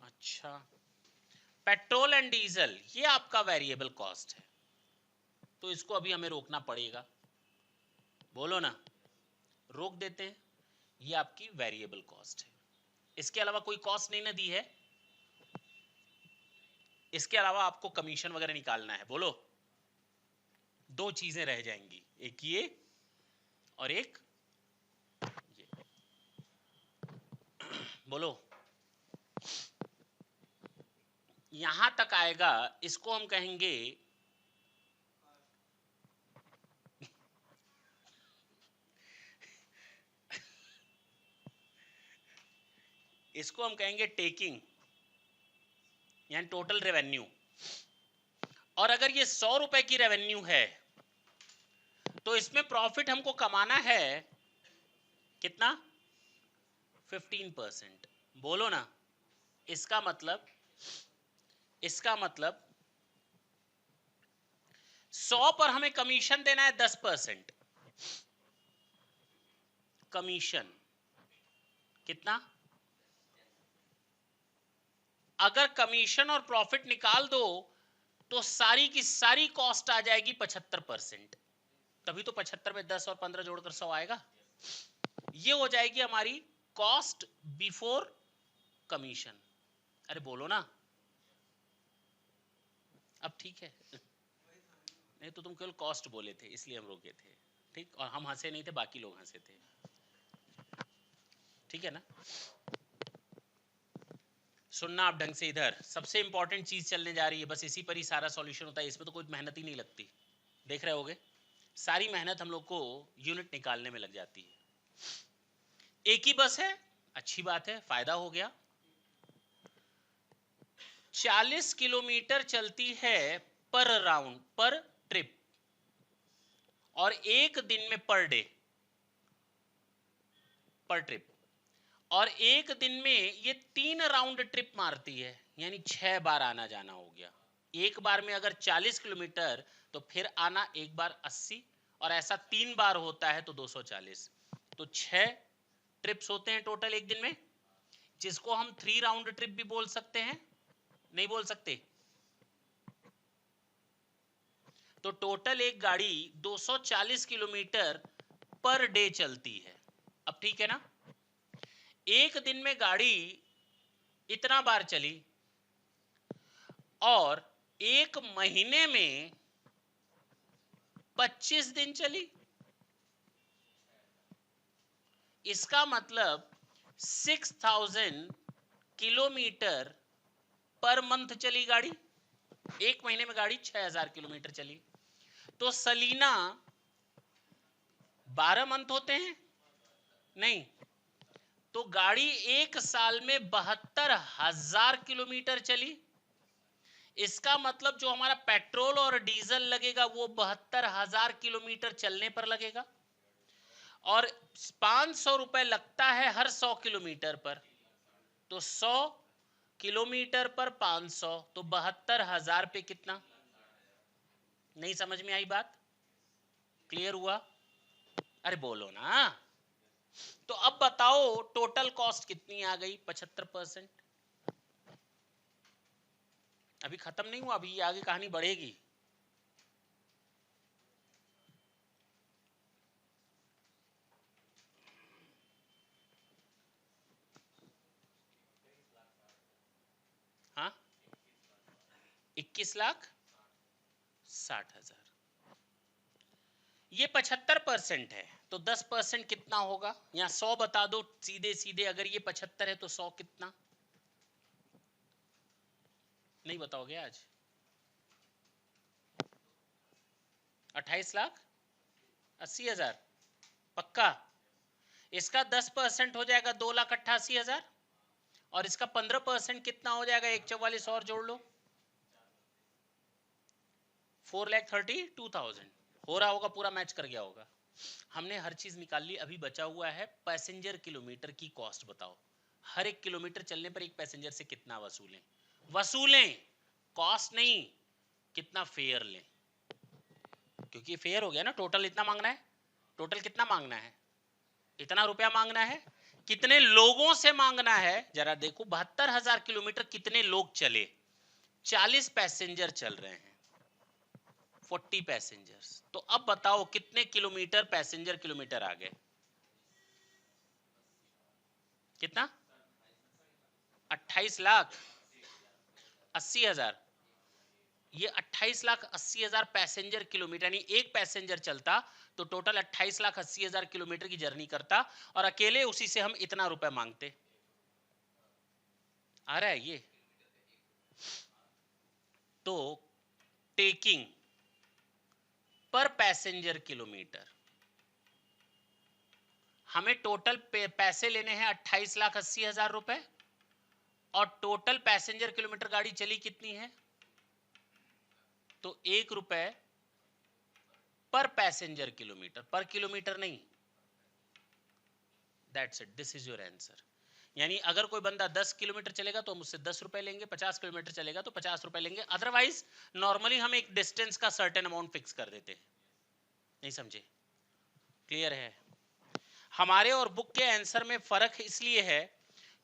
अच्छा, पेट्रोल एंड डीजल ये आपका वेरिएबल कॉस्ट है तो इसको अभी हमें रोकना पड़ेगा। बोलो ना, रोक देते हैं। ये आपकी वेरिएबल कॉस्ट है। इसके अलावा कोई कॉस्ट नहीं ना दी है। इसके अलावा आपको कमीशन वगैरह निकालना है। बोलो, दो चीजें रह जाएंगी, एक ये और एक ये। बोलो, यहां तक आएगा, इसको हम कहेंगे इसको हम कहेंगे टेकिंग यानी टोटल रेवेन्यू। और अगर ये 100 रुपए की रेवेन्यू है तो इसमें प्रॉफिट हमको कमाना है कितना? 15%। बोलो ना, इसका मतलब 100 पर हमें कमीशन देना है 10%। कमीशन कितना? अगर कमीशन और प्रॉफिट निकाल दो तो सारी की सारी कॉस्ट आ जाएगी 75%। तभी तो 75 में 10 और 15 जोड़कर 100 आएगा। ये हो जाएगी हमारी कॉस्ट बिफोर कमीशन। अरे बोलो ना, अब ठीक है। नहीं तो तुम केवल कॉस्ट बोले थे इसलिए हम रोके थे, ठीक। और हम हंसे नहीं थे, बाकी लोग हंसे थे, ठीक है ना? सुनना आप ढंग से। इधर सबसे इंपॉर्टेंट चीज चलने जा रही है, बस इसी पर ही सारा सॉल्यूशन होता है। इसमें तो कोई मेहनत ही नहीं लगती। देख रहे होगे, सारी मेहनत हम लोग को यूनिट निकालने में लग जाती है। एक ही बस है, अच्छी बात है, फायदा हो गया। 40 किलोमीटर चलती है पर राउंड, पर ट्रिप, और एक दिन में पर डे, पर ट्रिप। और एक दिन में ये 3 राउंड ट्रिप मारती है, यानी 6 बार आना जाना हो गया। एक बार में अगर 40 किलोमीटर तो फिर आना एक बार 80, और ऐसा 3 बार होता है तो 240। तो 6 ट्रिप्स होते हैं टोटल एक दिन में, जिसको हम 3 राउंड ट्रिप भी बोल सकते हैं। नहीं बोल सकते? तो टोटल एक गाड़ी 240 किलोमीटर पर डे चलती है। अब ठीक है ना? एक दिन में गाड़ी इतना बार चली और एक महीने में 25 दिन चली। इसका मतलब 6000 किलोमीटर पर मंथ चली गाड़ी। एक महीने में गाड़ी 6000 किलोमीटर चली। तो सलीना 12 मंथ होते हैं नहीं, तो गाड़ी एक साल में 72,000 किलोमीटर चली। इसका मतलब जो हमारा पेट्रोल और डीजल लगेगा वो 72,000 किलोमीटर चलने पर लगेगा, और 500 रुपए लगता है हर 100 किलोमीटर पर। तो 100 किलोमीटर पर 500, तो 72,000 पे कितना? नहीं समझ में आई बात? क्लियर हुआ? अरे बोलो ना। तो अब बताओ टोटल कॉस्ट कितनी आ गई? 75%। अभी खत्म नहीं हुआ, अभी आगे कहानी बढ़ेगी। हाँ, 21,60,000। ये 75% है, तो 10% कितना होगा? या 100 बता दो सीधे सीधे। अगर ये 75 है तो 100 कितना? नहीं बताओगे आज? 28,80,000 पक्का? इसका 10% हो जाएगा 2,88,000, और इसका 15% कितना हो जाएगा? 144 और जोड़ लो, 4,32,000 हो रहा होगा। पूरा मैच कर गया होगा। हमने हर चीज निकाल ली। अभी बचा हुआ है पैसेंजर किलोमीटर की कॉस्ट। बताओ हर एक किलोमीटर चलने पर एक पैसेंजर से कितना वसूलें कॉस्ट नहीं, कितना फेयर लें। क्योंकि फेयर हो गया ना, टोटल इतना मांगना है। टोटल कितना मांगना है? इतना रुपया मांगना है। कितने लोगों से मांगना है जरा देखो। 72,000 किलोमीटर कितने लोग चले? 40 पैसेंजर चल रहे हैं, 40 पैसेंजर्स। तो अब बताओ कितने किलोमीटर पैसेंजर किलोमीटर आ गए? कितना? 28,80,000। ये 28,80,000 पैसेंजर किलोमीटर, यानी एक पैसेंजर चलता तो टोटल 28,80,000 किलोमीटर की जर्नी करता, और अकेले उसी से हम इतना रुपए मांगते। आ रहा है ये? तो टेकिंग पर पैसेंजर किलोमीटर, हमें टोटल पैसे लेने हैं 28,80,000 रुपए, और टोटल पैसेंजर किलोमीटर गाड़ी चली कितनी है? तो 1 रुपए पर पैसेंजर किलोमीटर, पर किलोमीटर नहीं। That's it, this is your answer. यानी अगर कोई बंदा 10 किलोमीटर चलेगा तो हम उससे 10 रुपए लेंगे, 50 किलोमीटर चलेगा तो 50 रुपए लेंगे। अदरवाइज नॉर्मली हम एक डिस्टेंस का सर्टेन अमाउंट फिक्स कर देते हैं। नहीं समझे? क्लियर है? हमारे और बुक के आंसर में फर्क इसलिए है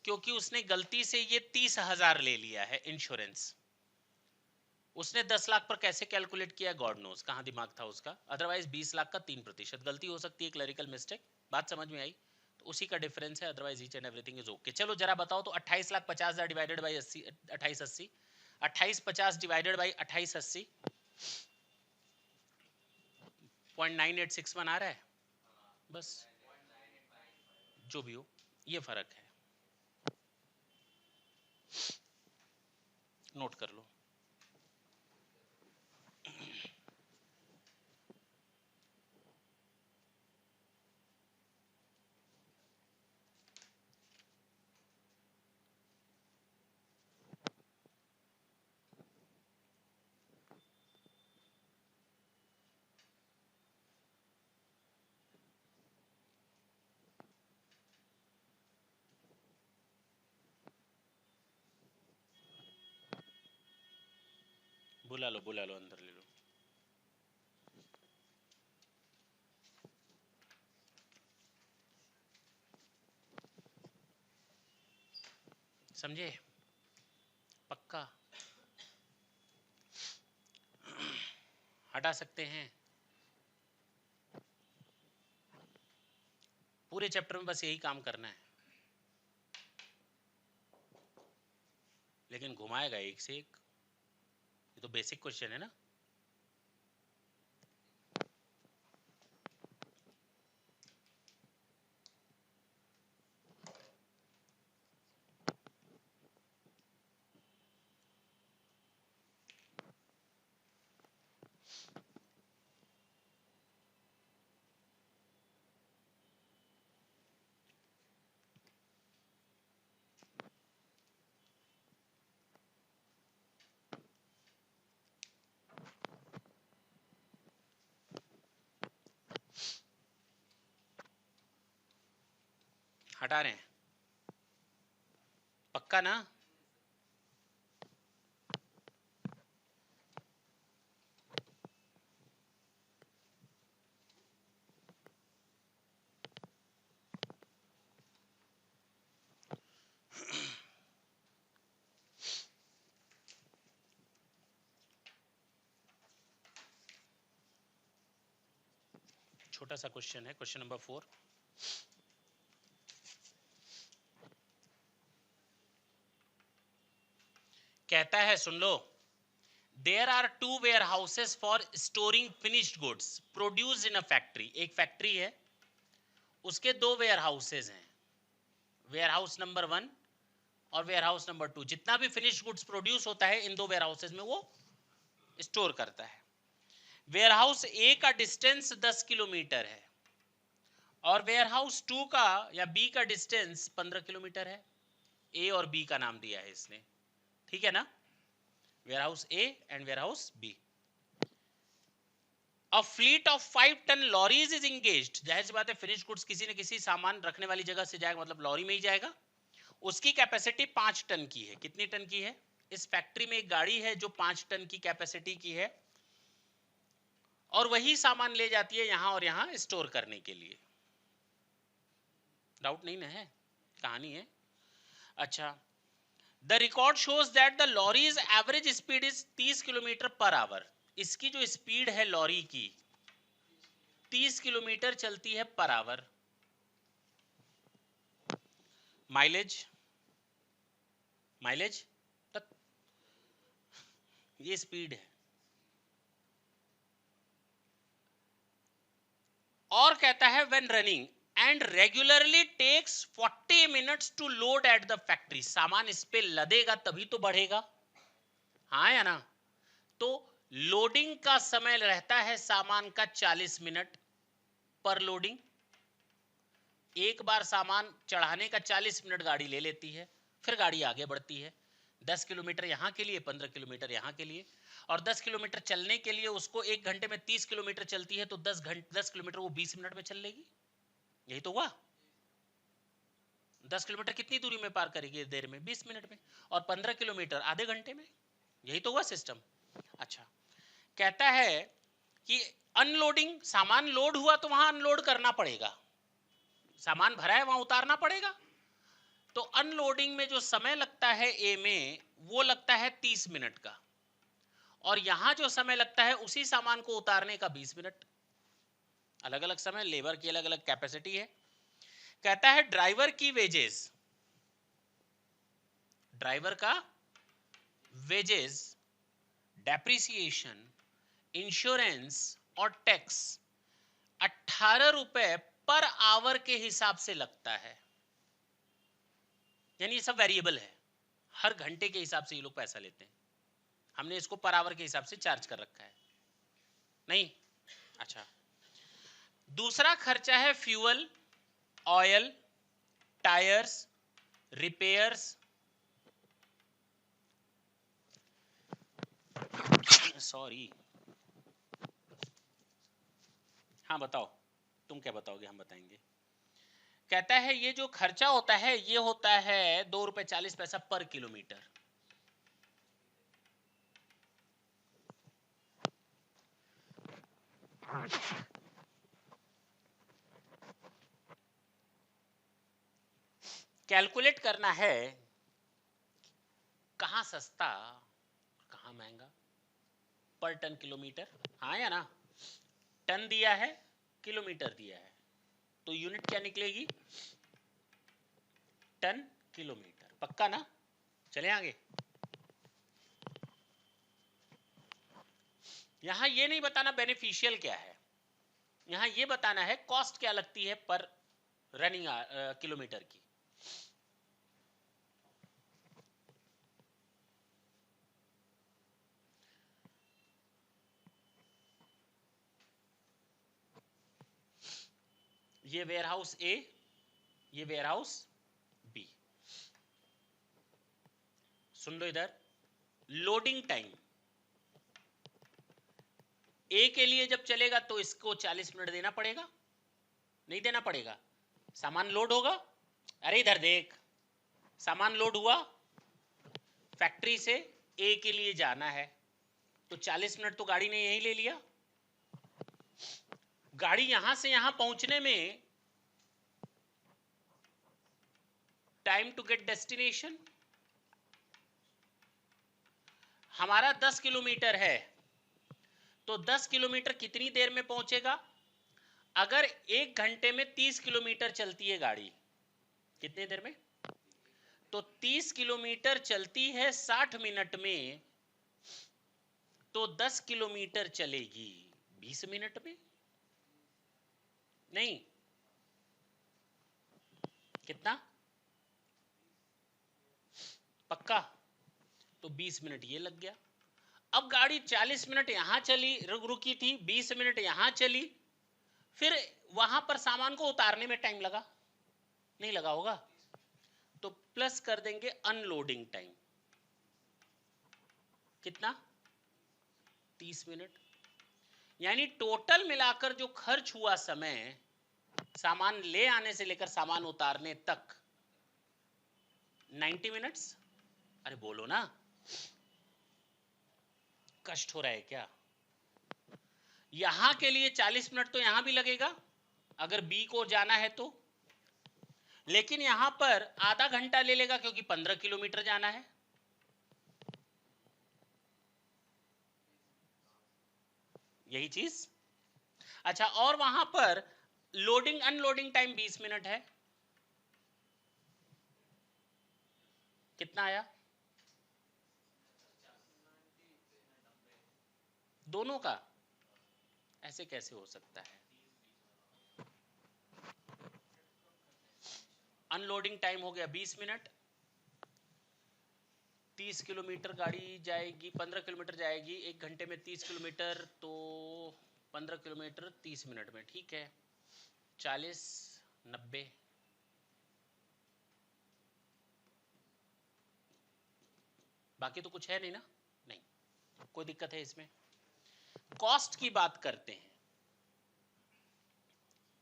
क्योंकि उसने गलती से ये 30,000 ले लिया है इंश्योरेंस। उसने 10 लाख पर कैसे कैलकुलेट किया, गॉड नोज, कहां दिमाग था उसका। अदरवाइज 20 लाख का 3% गलती हो सकती है, क्लरिकल मिस्टेक। बात समझ में आई? तो उसी का डिफरेंस है, otherwise each and everything is okay. चलो जरा बताओ तो 28,50,000 डिवाइडेड बाई 80, 28,80, 28,50 डिवाइडेड बाई 28,80 0.9861 आ रहा है। बस जो भी हो, ये फर्क है, नोट कर लो। बुला लो अंदर ले लो। समझे? पक्का? हटा सकते हैं पूरे चैप्टर में, बस यही काम करना है। लेकिन घुमाएगा एक से एक, ये तो बेसिक क्वेश्चन है ना। हटा रहे हैं, पक्का ना? छोटा सा क्वेश्चन है, क्वेश्चन नंबर 4। कहता है, सुन लो, there are 2 warehouses for storing finished goods produced in a factory. एक फैक्ट्री है, उसके 2 वेयर हाउसेज हैं, वेयर हाउस नंबर 1 और वेयर हाउस नंबर 2। जितना भी फिनिश्ड गुड्स प्रोड्यूस होता है इन 2 वेयर हाउसेज में वो स्टोर करता है। वेयर हाउस ए का डिस्टेंस 10 किलोमीटर है और वेयर हाउस 2 का या बी का डिस्टेंस 15 किलोमीटर है। ए और बी का नाम दिया है इसने, ठीक है ना? Warehouse A and warehouse B. A fleet of 5 ton lorries is engaged. जाहिर सी बात है, फिनिश गुड्स किसी न किसी सामान रखने वाली जगह से जाएगा, मतलब लॉरी में ही जाएगा। उसकी कैपेसिटी 5 टन की है। कितनी टन की है? इस फैक्ट्री में एक गाड़ी है जो 5 टन की कैपेसिटी की है और वही सामान ले जाती है यहां और यहां स्टोर करने के लिए। डाउट नहीं ना है? कहानी है। अच्छा, the record shows that the lorries average speed is 30 kilometre per hour. इसकी जो स्पीड है लॉरी की 30 किलोमीटर चलती है पर आवर। माइलेज, माइलेज ये स्पीड है। और कहता है when running and regularly takes 40 minutes to load at the factory. सामान इस पे लदेगा तभी तो बढ़ेगा, हाँ या ना? तो लोडिंग का समय रहता है सामान का 40 मिनट पर लोडिंग। एक बार सामान चढ़ाने का 40 मिनट गाड़ी ले लेती है, फिर गाड़ी आगे बढ़ती है। 10 किलोमीटर यहां के लिए, 15 किलोमीटर यहां के लिए, और 10 किलोमीटर चलने के लिए उसको 1 घंटे में 30 किलोमीटर चलती है, तो 10 किलोमीटर वो 20 मिनट में चल लेगी। यही तो हुआ। 10 किलोमीटर कितनी दूरी में पार करेगी देर में? 20 मिनट में। और 15 किलोमीटर आधे घंटे में। यही तो हुआ सिस्टम। अच्छा, कहता है कि अनलोडिंग, सामान लोड हुआ तो वहां अनलोड करना पड़ेगा, सामान भरा है वहां उतारना पड़ेगा। तो अनलोडिंग में जो समय लगता है ए में, वो लगता है 30 मिनट का, और यहां जो समय लगता है उसी सामान को उतारने का 20 मिनट। अलग अलग समय, लेबर की अलग अलग कैपेसिटी है। कहता है ड्राइवर की वेजेस, ड्राइवर का वेजेस, डेप्रिसिएशन, इंश्योरेंस और टैक्स 18 रुपए पर आवर के हिसाब से लगता है। यानी ये सब वेरिएबल है, हर घंटे के हिसाब से ये लोग पैसा लेते हैं। हमने इसको पर आवर के हिसाब से चार्ज कर रखा है, नहीं? अच्छा, दूसरा खर्चा है fuel, oil, tyres, repairs, sorry, हाँ बताओ, तुम क्या बताओगे, हम बताएंगे। कहता है ये जो खर्चा होता है ये होता है 2 रुपए 40 पैसा पर किलोमीटर। कैलकुलेट करना है कहां सस्ता कहां महंगा पर टन किलोमीटर, हाँ या ना? टन दिया है, किलोमीटर दिया है, तो यूनिट क्या निकलेगी? Ton kilometre. पक्का ना? चले आगे। यहां ये नहीं बताना बेनिफिशियल क्या है, यहां ये बताना है कॉस्ट क्या लगती है पर रनिंग किलोमीटर की। ये वेयर हाउस ए, ये वेयर हाउस बी। सुन लो इधर, लोडिंग टाइम ए के लिए जब चलेगा तो इसको 40 मिनट देना पड़ेगा, नहीं देना पड़ेगा? सामान लोड होगा, अरे इधर देख, सामान लोड हुआ, फैक्ट्री से ए के लिए जाना है, तो 40 मिनट तो गाड़ी ने यहीं ले लिया। गाड़ी यहां से यहां पहुंचने में टाइम टू गेट डेस्टिनेशन हमारा 10 किलोमीटर है, तो 10 किलोमीटर कितनी देर में पहुंचेगा? अगर 1 घंटे में 30 किलोमीटर चलती है गाड़ी, कितने देर में? तो 30 किलोमीटर चलती है 60 मिनट में, तो 10 किलोमीटर चलेगी 20 मिनट में। नहीं, कितना? पक्का? तो 20 मिनट ये लग गया। अब गाड़ी 40 मिनट यहां चली, रुकी थी, 20 मिनट यहां चली, फिर वहां पर सामान को उतारने में टाइम लगा, नहीं लगा होगा? तो प्लस कर देंगे अनलोडिंग टाइम, कितना? 30 मिनट। यानी टोटल मिलाकर जो खर्च हुआ समय सामान ले आने से लेकर सामान उतारने तक 90 मिनट्स। अरे बोलो ना, कष्ट हो रहा है क्या? यहां के लिए 40 मिनट तो यहां भी लगेगा अगर बी को जाना है तो, लेकिन यहां पर आधा घंटा ले लेगा क्योंकि 15 किलोमीटर जाना है। यही चीज। अच्छा, और वहां पर लोडिंग अनलोडिंग टाइम 20 मिनट है, कितना आया? दोनों का? ऐसे कैसे हो सकता है? अनलोडिंग टाइम हो गया 20 मिनट, 30 किलोमीटर गाड़ी जाएगी, 15 किलोमीटर जाएगी 1 घंटे में 30 किलोमीटर, तो 15 किलोमीटर 30 मिनट में, ठीक है। 40 90, बाकी तो कुछ है नहीं ना? नहीं, कोई दिक्कत है इसमें? कॉस्ट की बात करते हैं।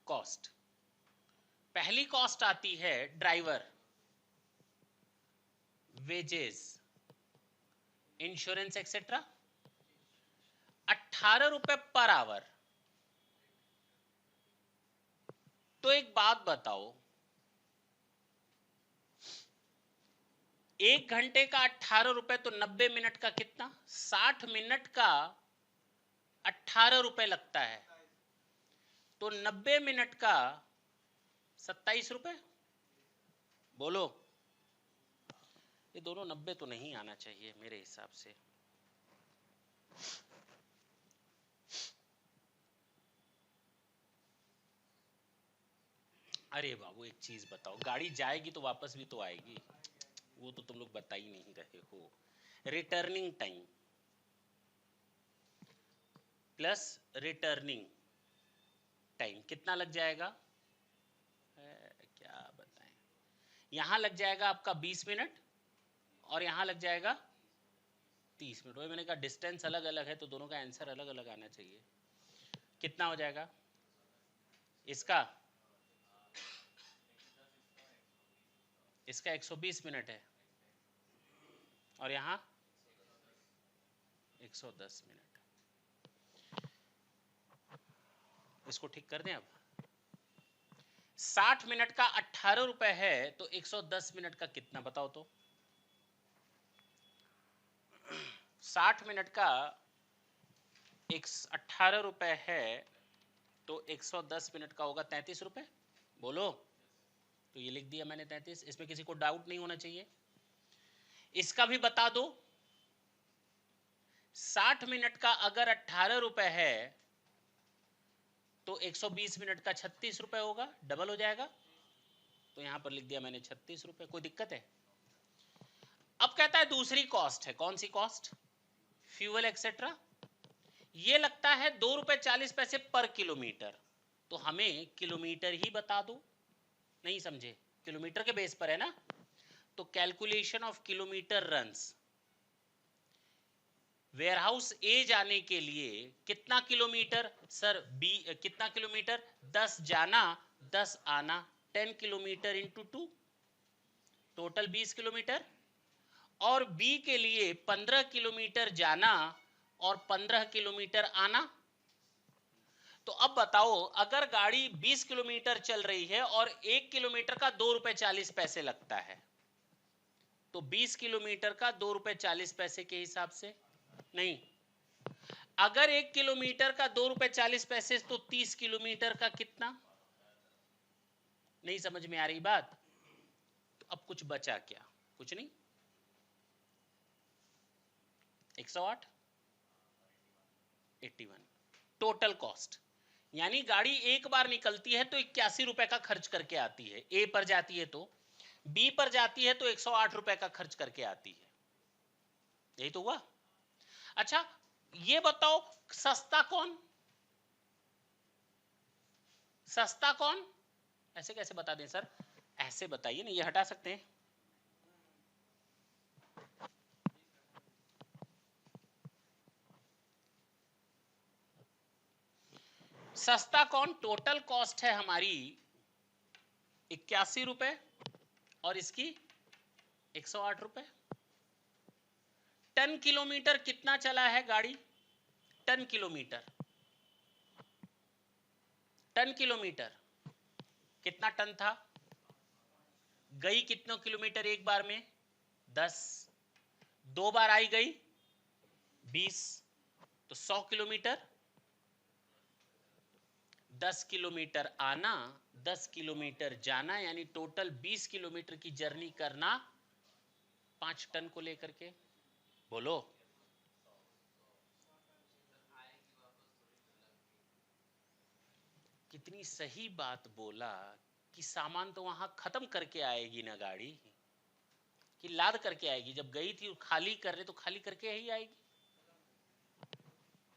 कॉस्ट, पहली कॉस्ट आती है ड्राइवर, वेजेस, इंश्योरेंस एक्सेट्रा, 18 रुपए पर आवर। तो एक बात बताओ, 1 घंटे का 18 रुपए, तो 90 मिनट का कितना? 60 मिनट का 18 रुपए लगता है, तो 90 मिनट का 27 रुपए। बोलो, ये दोनों 90 तो नहीं आना चाहिए मेरे हिसाब से। अरे बाबू एक चीज बताओ, गाड़ी जाएगी तो वापस भी तो आएगी, वो तो तुम लोग बता ही नहीं रहे हो। Returning time plus returning time कितना लग जाएगा? क्या बताएं, यहां लग जाएगा आपका 20 मिनट और यहां लग जाएगा 30 मिनट। वही मैंने कहा डिस्टेंस अलग अलग है तो दोनों का आंसर अलग अलग आना चाहिए। कितना हो जाएगा इसका? इसका 120 मिनट है और यहां 110 मिनट। इसको ठीक कर दें अब। 60 मिनट का 18 रुपए है तो 110 मिनट का कितना बताओ तो? 60 मिनट का 18 रुपए है तो 110 मिनट का होगा 33 रुपए। बोलो, तो ये लिख दिया मैंने 33, इसमें किसी को डाउट नहीं होना चाहिए। इसका भी बता दो, 60 मिनट का अगर 18 रुपए है तो 120 मिनट का 36 रुपए होगा, डबल हो जाएगा। तो यहां पर लिख दिया मैंने 36 रुपए। कोई दिक्कत है? अब कहता है दूसरी कॉस्ट है, कौन सी कॉस्ट? Fuel etcetera. ये लगता है 2 रुपए 40 पैसे पर किलोमीटर, तो हमें किलोमीटर ही बता दो। नहीं समझे? किलोमीटर के बेस पर है ना, तो calculation of kilometre runs. Warehouse A जाने के लिए कितना किलोमीटर? सर बी कितना किलोमीटर? 10 जाना 10 आना, 10 किलोमीटर इंटू 2, टोटल 20 किलोमीटर, और बी के लिए 15 किलोमीटर जाना और 15 किलोमीटर आना। तो अब बताओ, अगर गाड़ी 20 किलोमीटर चल रही है और 1 किलोमीटर का 2 रुपए 40 पैसे लगता है, तो 20 किलोमीटर का 2 रुपए 40 पैसे के हिसाब से नहीं, अगर 1 किलोमीटर का 2 रुपए 40 पैसे, तो 30 किलोमीटर का कितना? नहीं समझ में आ रही बात? तो अब कुछ बचा क्या? कुछ नहीं। 108 81 टोटल कॉस्ट, यानी गाड़ी एक बार निकलती है तो 81 रुपए का खर्च करके आती है। ए पर जाती है तो, बी पर जाती है तो 108 रुपए का खर्च करके आती है। यही तो हुआ। अच्छा ये बताओ, सस्ता कौन? सस्ता कौन? ऐसे कैसे बता दें सर? ऐसे बताइए ना, ये हटा सकते हैं। सस्ता कौन? टोटल कॉस्ट है हमारी 81 रुपए और इसकी 108 रुपए। टन किलोमीटर कितना चला है गाड़ी? टन किलोमीटर, टन किलोमीटर कितना टन था? गई कितनों किलोमीटर एक बार में? 10। 2 बार आई गई 20, तो 100 किलोमीटर। 10 किलोमीटर आना, 10 किलोमीटर जाना, यानी टोटल 20 किलोमीटर की जर्नी करना 5 टन को लेकर के। बोलो। कितनी सही बात बोला कि सामान तो वहां खत्म करके आएगी ना गाड़ी, कि लाद करके आएगी। जब गई थी खाली कर रहे तो खाली करके ही आएगी।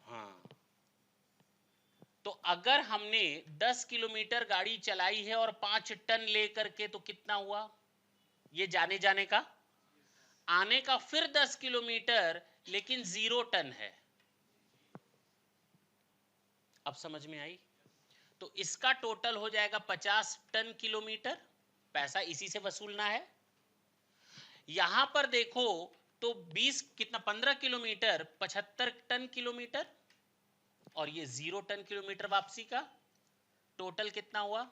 हाँ, तो अगर हमने 10 किलोमीटर गाड़ी चलाई है और 5 टन लेकर के, तो कितना हुआ? ये जाने जाने का, आने का फिर 10 किलोमीटर, लेकिन 0 टन है। अब समझ में आई? तो इसका टोटल हो जाएगा 50 टन किलोमीटर। पैसा इसी से वसूलना है। यहां पर देखो तो 20 कितना, 15 किलोमीटर 75 टन किलोमीटर, और ये 0 टन किलोमीटर वापसी का। टोटल कितना हुआ?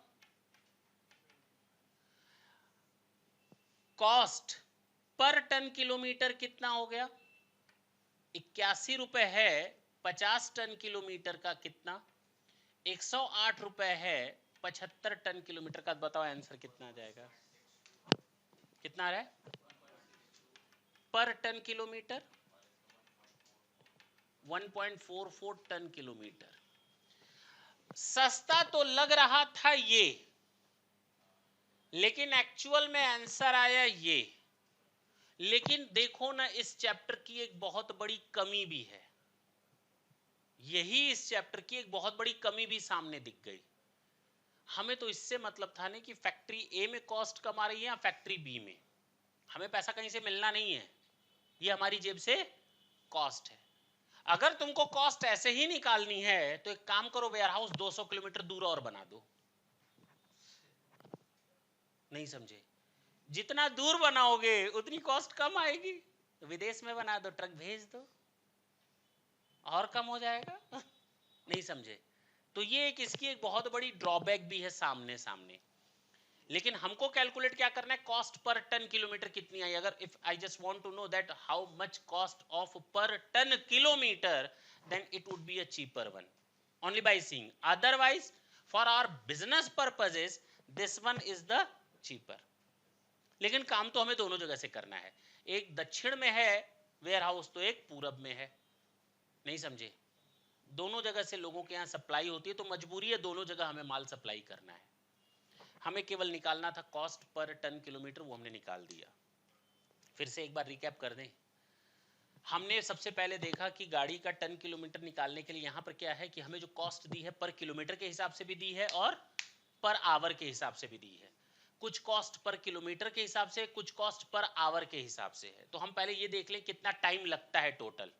कॉस्ट पर टन किलोमीटर कितना हो गया? 81 रुपए है। 50 टन किलोमीटर का कितना? 108 रुपए है। 75 टन किलोमीटर का बताओ आंसर कितना आ जाएगा? कितना आ रहा है पर टन किलोमीटर? 1.44 ton kilometre. सस्ता तो लग रहा था ये, लेकिन एक्चुअल में आंसर आया ये। लेकिन देखो ना, इस चैप्टर की एक बहुत बड़ी कमी भी है। यही इस चैप्टर की एक बहुत बड़ी कमी भी सामने दिख गई। हमें तो इससे मतलब था नहीं कि फैक्ट्री ए में कॉस्ट कम आ रही है या फैक्ट्री बी में। हमें पैसा कहीं से मिलना नहीं है, ये हमारी जेब से कॉस्ट है। अगर तुमको कॉस्ट ऐसे ही निकालनी है तो एक काम करो, वेयरहाउस 200 किलोमीटर दूर और बना दो। नहीं समझे? जितना दूर बनाओगे उतनी कॉस्ट कम आएगी। तो विदेश में बना दो, ट्रक भेज दो, और कम हो जाएगा। नहीं समझे? तो ये एक इसकी एक बहुत बड़ी ड्रॉबैक भी है सामने। लेकिन हमको कैलकुलेट क्या करना है? कॉस्ट पर टन किलोमीटर कितनी आई। अगर if I just want to know that how much cost of per ton kilometre, then it would be a cheaper one only by seeing. Otherwise for our business purposes this one is the cheaper. लेकिन काम तो हमें दोनों जगह से करना है। एक दक्षिण में है वेयर हाउस, तो एक पूरब में है। नहीं समझे? दोनों जगह से लोगों के यहाँ सप्लाई होती है, तो मजबूरी है दोनों जगह हमें माल सप्लाई करना है। हमें केवल निकालना था कॉस्ट पर टन किलोमीटर, वो हमने निकाल दिया। फिर से एक बार रिकैप कर दें। हमने सबसे पहले देखा कि गाड़ी का टन किलोमीटर निकालने के लिए यहाँ पर क्या है कि हमें जो कॉस्ट दी है पर किलोमीटर के हिसाब से भी दी है और पर आवर के हिसाब से भी दी है। कुछ कॉस्ट पर किलोमीटर के हिसाब से, कुछ कॉस्ट पर आवर के हिसाब से है। तो हम पहले ये देख लें कितना टाइम लगता है टोटल।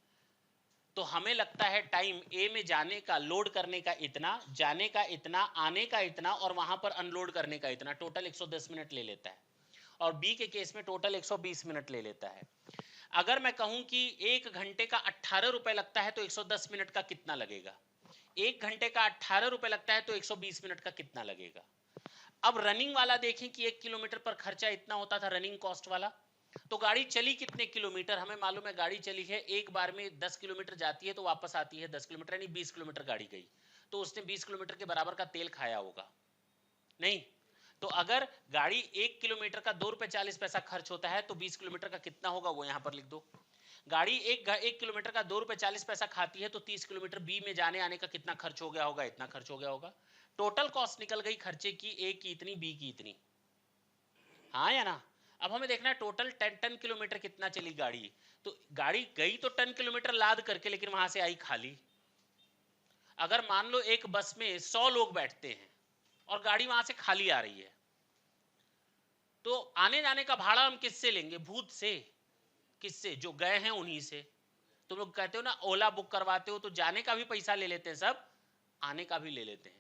तो हमें लगता है टाइम ए में जाने का, लोड करने का इतना, जाने का इतना, आने का इतना, और वहां पर अनलोड करने का इतना, टोटल 110 मिनट ले लेता है। और बी के केस में टोटल 120 मिनट ले लेता है। अगर मैं कहूं कि 1 घंटे का 18 रुपए लगता है तो 110 मिनट का कितना लगेगा? 1 घंटे का 18 रुपए लगता है तो 120 मिनट का कितना लगेगा? अब रनिंग वाला देखें कि 1 किलोमीटर पर खर्चा इतना होता था रनिंग कॉस्ट वाला, तो गाड़ी चली कितने किलोमीटर? हमें मालूम है गाड़ी चली है एक बार में 10 किलोमीटर जाती है तो वापस आती है 10 किलोमीटर, यानी 20 किलोमीटर गाड़ी गई, तो उसने 20 किलोमीटर के बराबर का तेल खाया होगा नहीं? तो अगर गाड़ी 1 किलोमीटर का 2 रुपए 40 पैसा खर्च होता है तो 20 किलोमीटर का कितना होगा वो यहां पर लिख दो। गाड़ी एक किलोमीटर का 2 रुपए 40 पैसा खाती है तो 30 किलोमीटर बी में जाने आने का कितना खर्च हो गया होगा? इतना खर्च हो गया होगा। टोटल कॉस्ट निकल गई खर्चे की, ए की इतनी, बी की इतनी, हाँ या ना? अब हमें देखना है टोटल 10 किलोमीटर कितना चली गाड़ी। तो गाड़ी गई तो 10 किलोमीटर लाद करके, लेकिन वहां से आई खाली। अगर मान लो एक बस में 100 लोग बैठते हैं और गाड़ी वहां से खाली आ रही है, तो आने जाने का भाड़ा हम किससे लेंगे? भूत से। किससे? जो गए हैं उन्हीं से। तुम लोग कहते हो ना ओला बुक करवाते हो तो जाने का भी पैसा ले लेते हैं सब, आने का भी ले लेते हैं।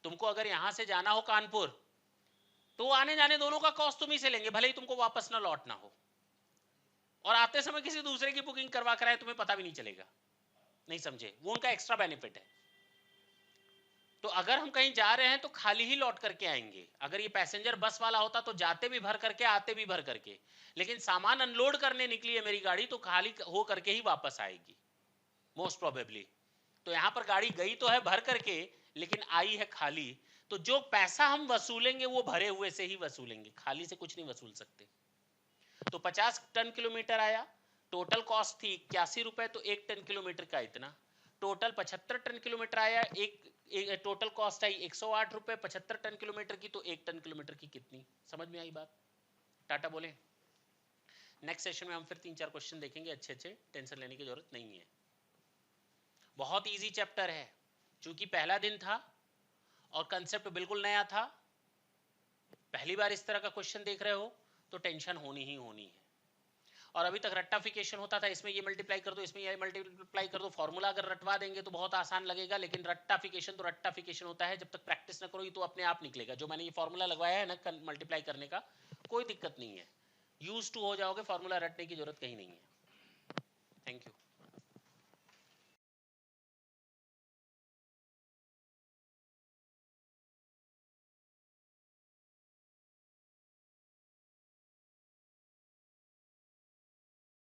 तुमको अगर यहां से जाना हो कानपुर तो आने जाने दोनों का कॉस्ट तुम ही से लेंगे, भले ही तुमको वापस ना लौटना हो, और आते समय किसी दूसरे की बुकिंग करवा कराए तुम्हें पता भी नहीं चलेगा। नहीं समझे? वो उनका एक्स्ट्रा बेनिफिट है। तो अगर हम कहीं जा रहे हैं तो खाली ही लौट करके आएंगे। अगर ये पैसेंजर बस वाला होता तो जाते भी भर करके आते भी भर करके, लेकिन सामान अनलोड करने निकली है मेरी गाड़ी तो खाली हो करके ही वापस आएगी मोस्ट प्रोबेबली। तो यहां पर गाड़ी गई तो है भर करके, लेकिन आई है खाली। तो जो पैसा हम वसूलेंगे वो भरे हुए से ही वसूलेंगे, खाली से कुछ नहीं वसूल सकते। तो 50 टन किलोमीटर आया, टोटल कॉस्ट थी 81 रुपए, तो 1 टन किलोमीटर का इतना। टोटल 75 टन किलोमीटर आया, एक टोटल कॉस्ट आई 108 रुपए 75 टन किलोमीटर की, तो 1 टन किलोमीटर की कितनी? समझ में आई बात? टाटा बोले। नेक्स्ट सेशन में हम फिर 3-4 क्वेश्चन देखेंगे अच्छे अच्छे, टेंशन लेने की जरूरत नहीं है। बहुत इजी चैप्टर है, क्योंकि पहला दिन था और कंसेप्ट बिल्कुल नया था। पहली बार इस तरह का क्वेश्चन देख रहे हो तो टेंशन होनी ही होनी है। और अभी तक रट्टाफिकेशन होता था, इसमें ये मल्टीप्लाई कर दो, इसमें ये मल्टीप्लाई कर दो, फॉर्मूला अगर रटवा देंगे तो बहुत आसान लगेगा, लेकिन रट्टाफिकेशन तो रट्टाफिकेशन होता है, जब तक प्रैक्टिस ना करोगे तो अपने आप निकलेगा। जो मैंने ये फॉर्मूला लगवाया है ना मल्टीप्लाई करने का, कोई दिक्कत नहीं है, यूज टू हो जाओगे, फॉर्मूला रटने की जरूरत कहीं नहीं है।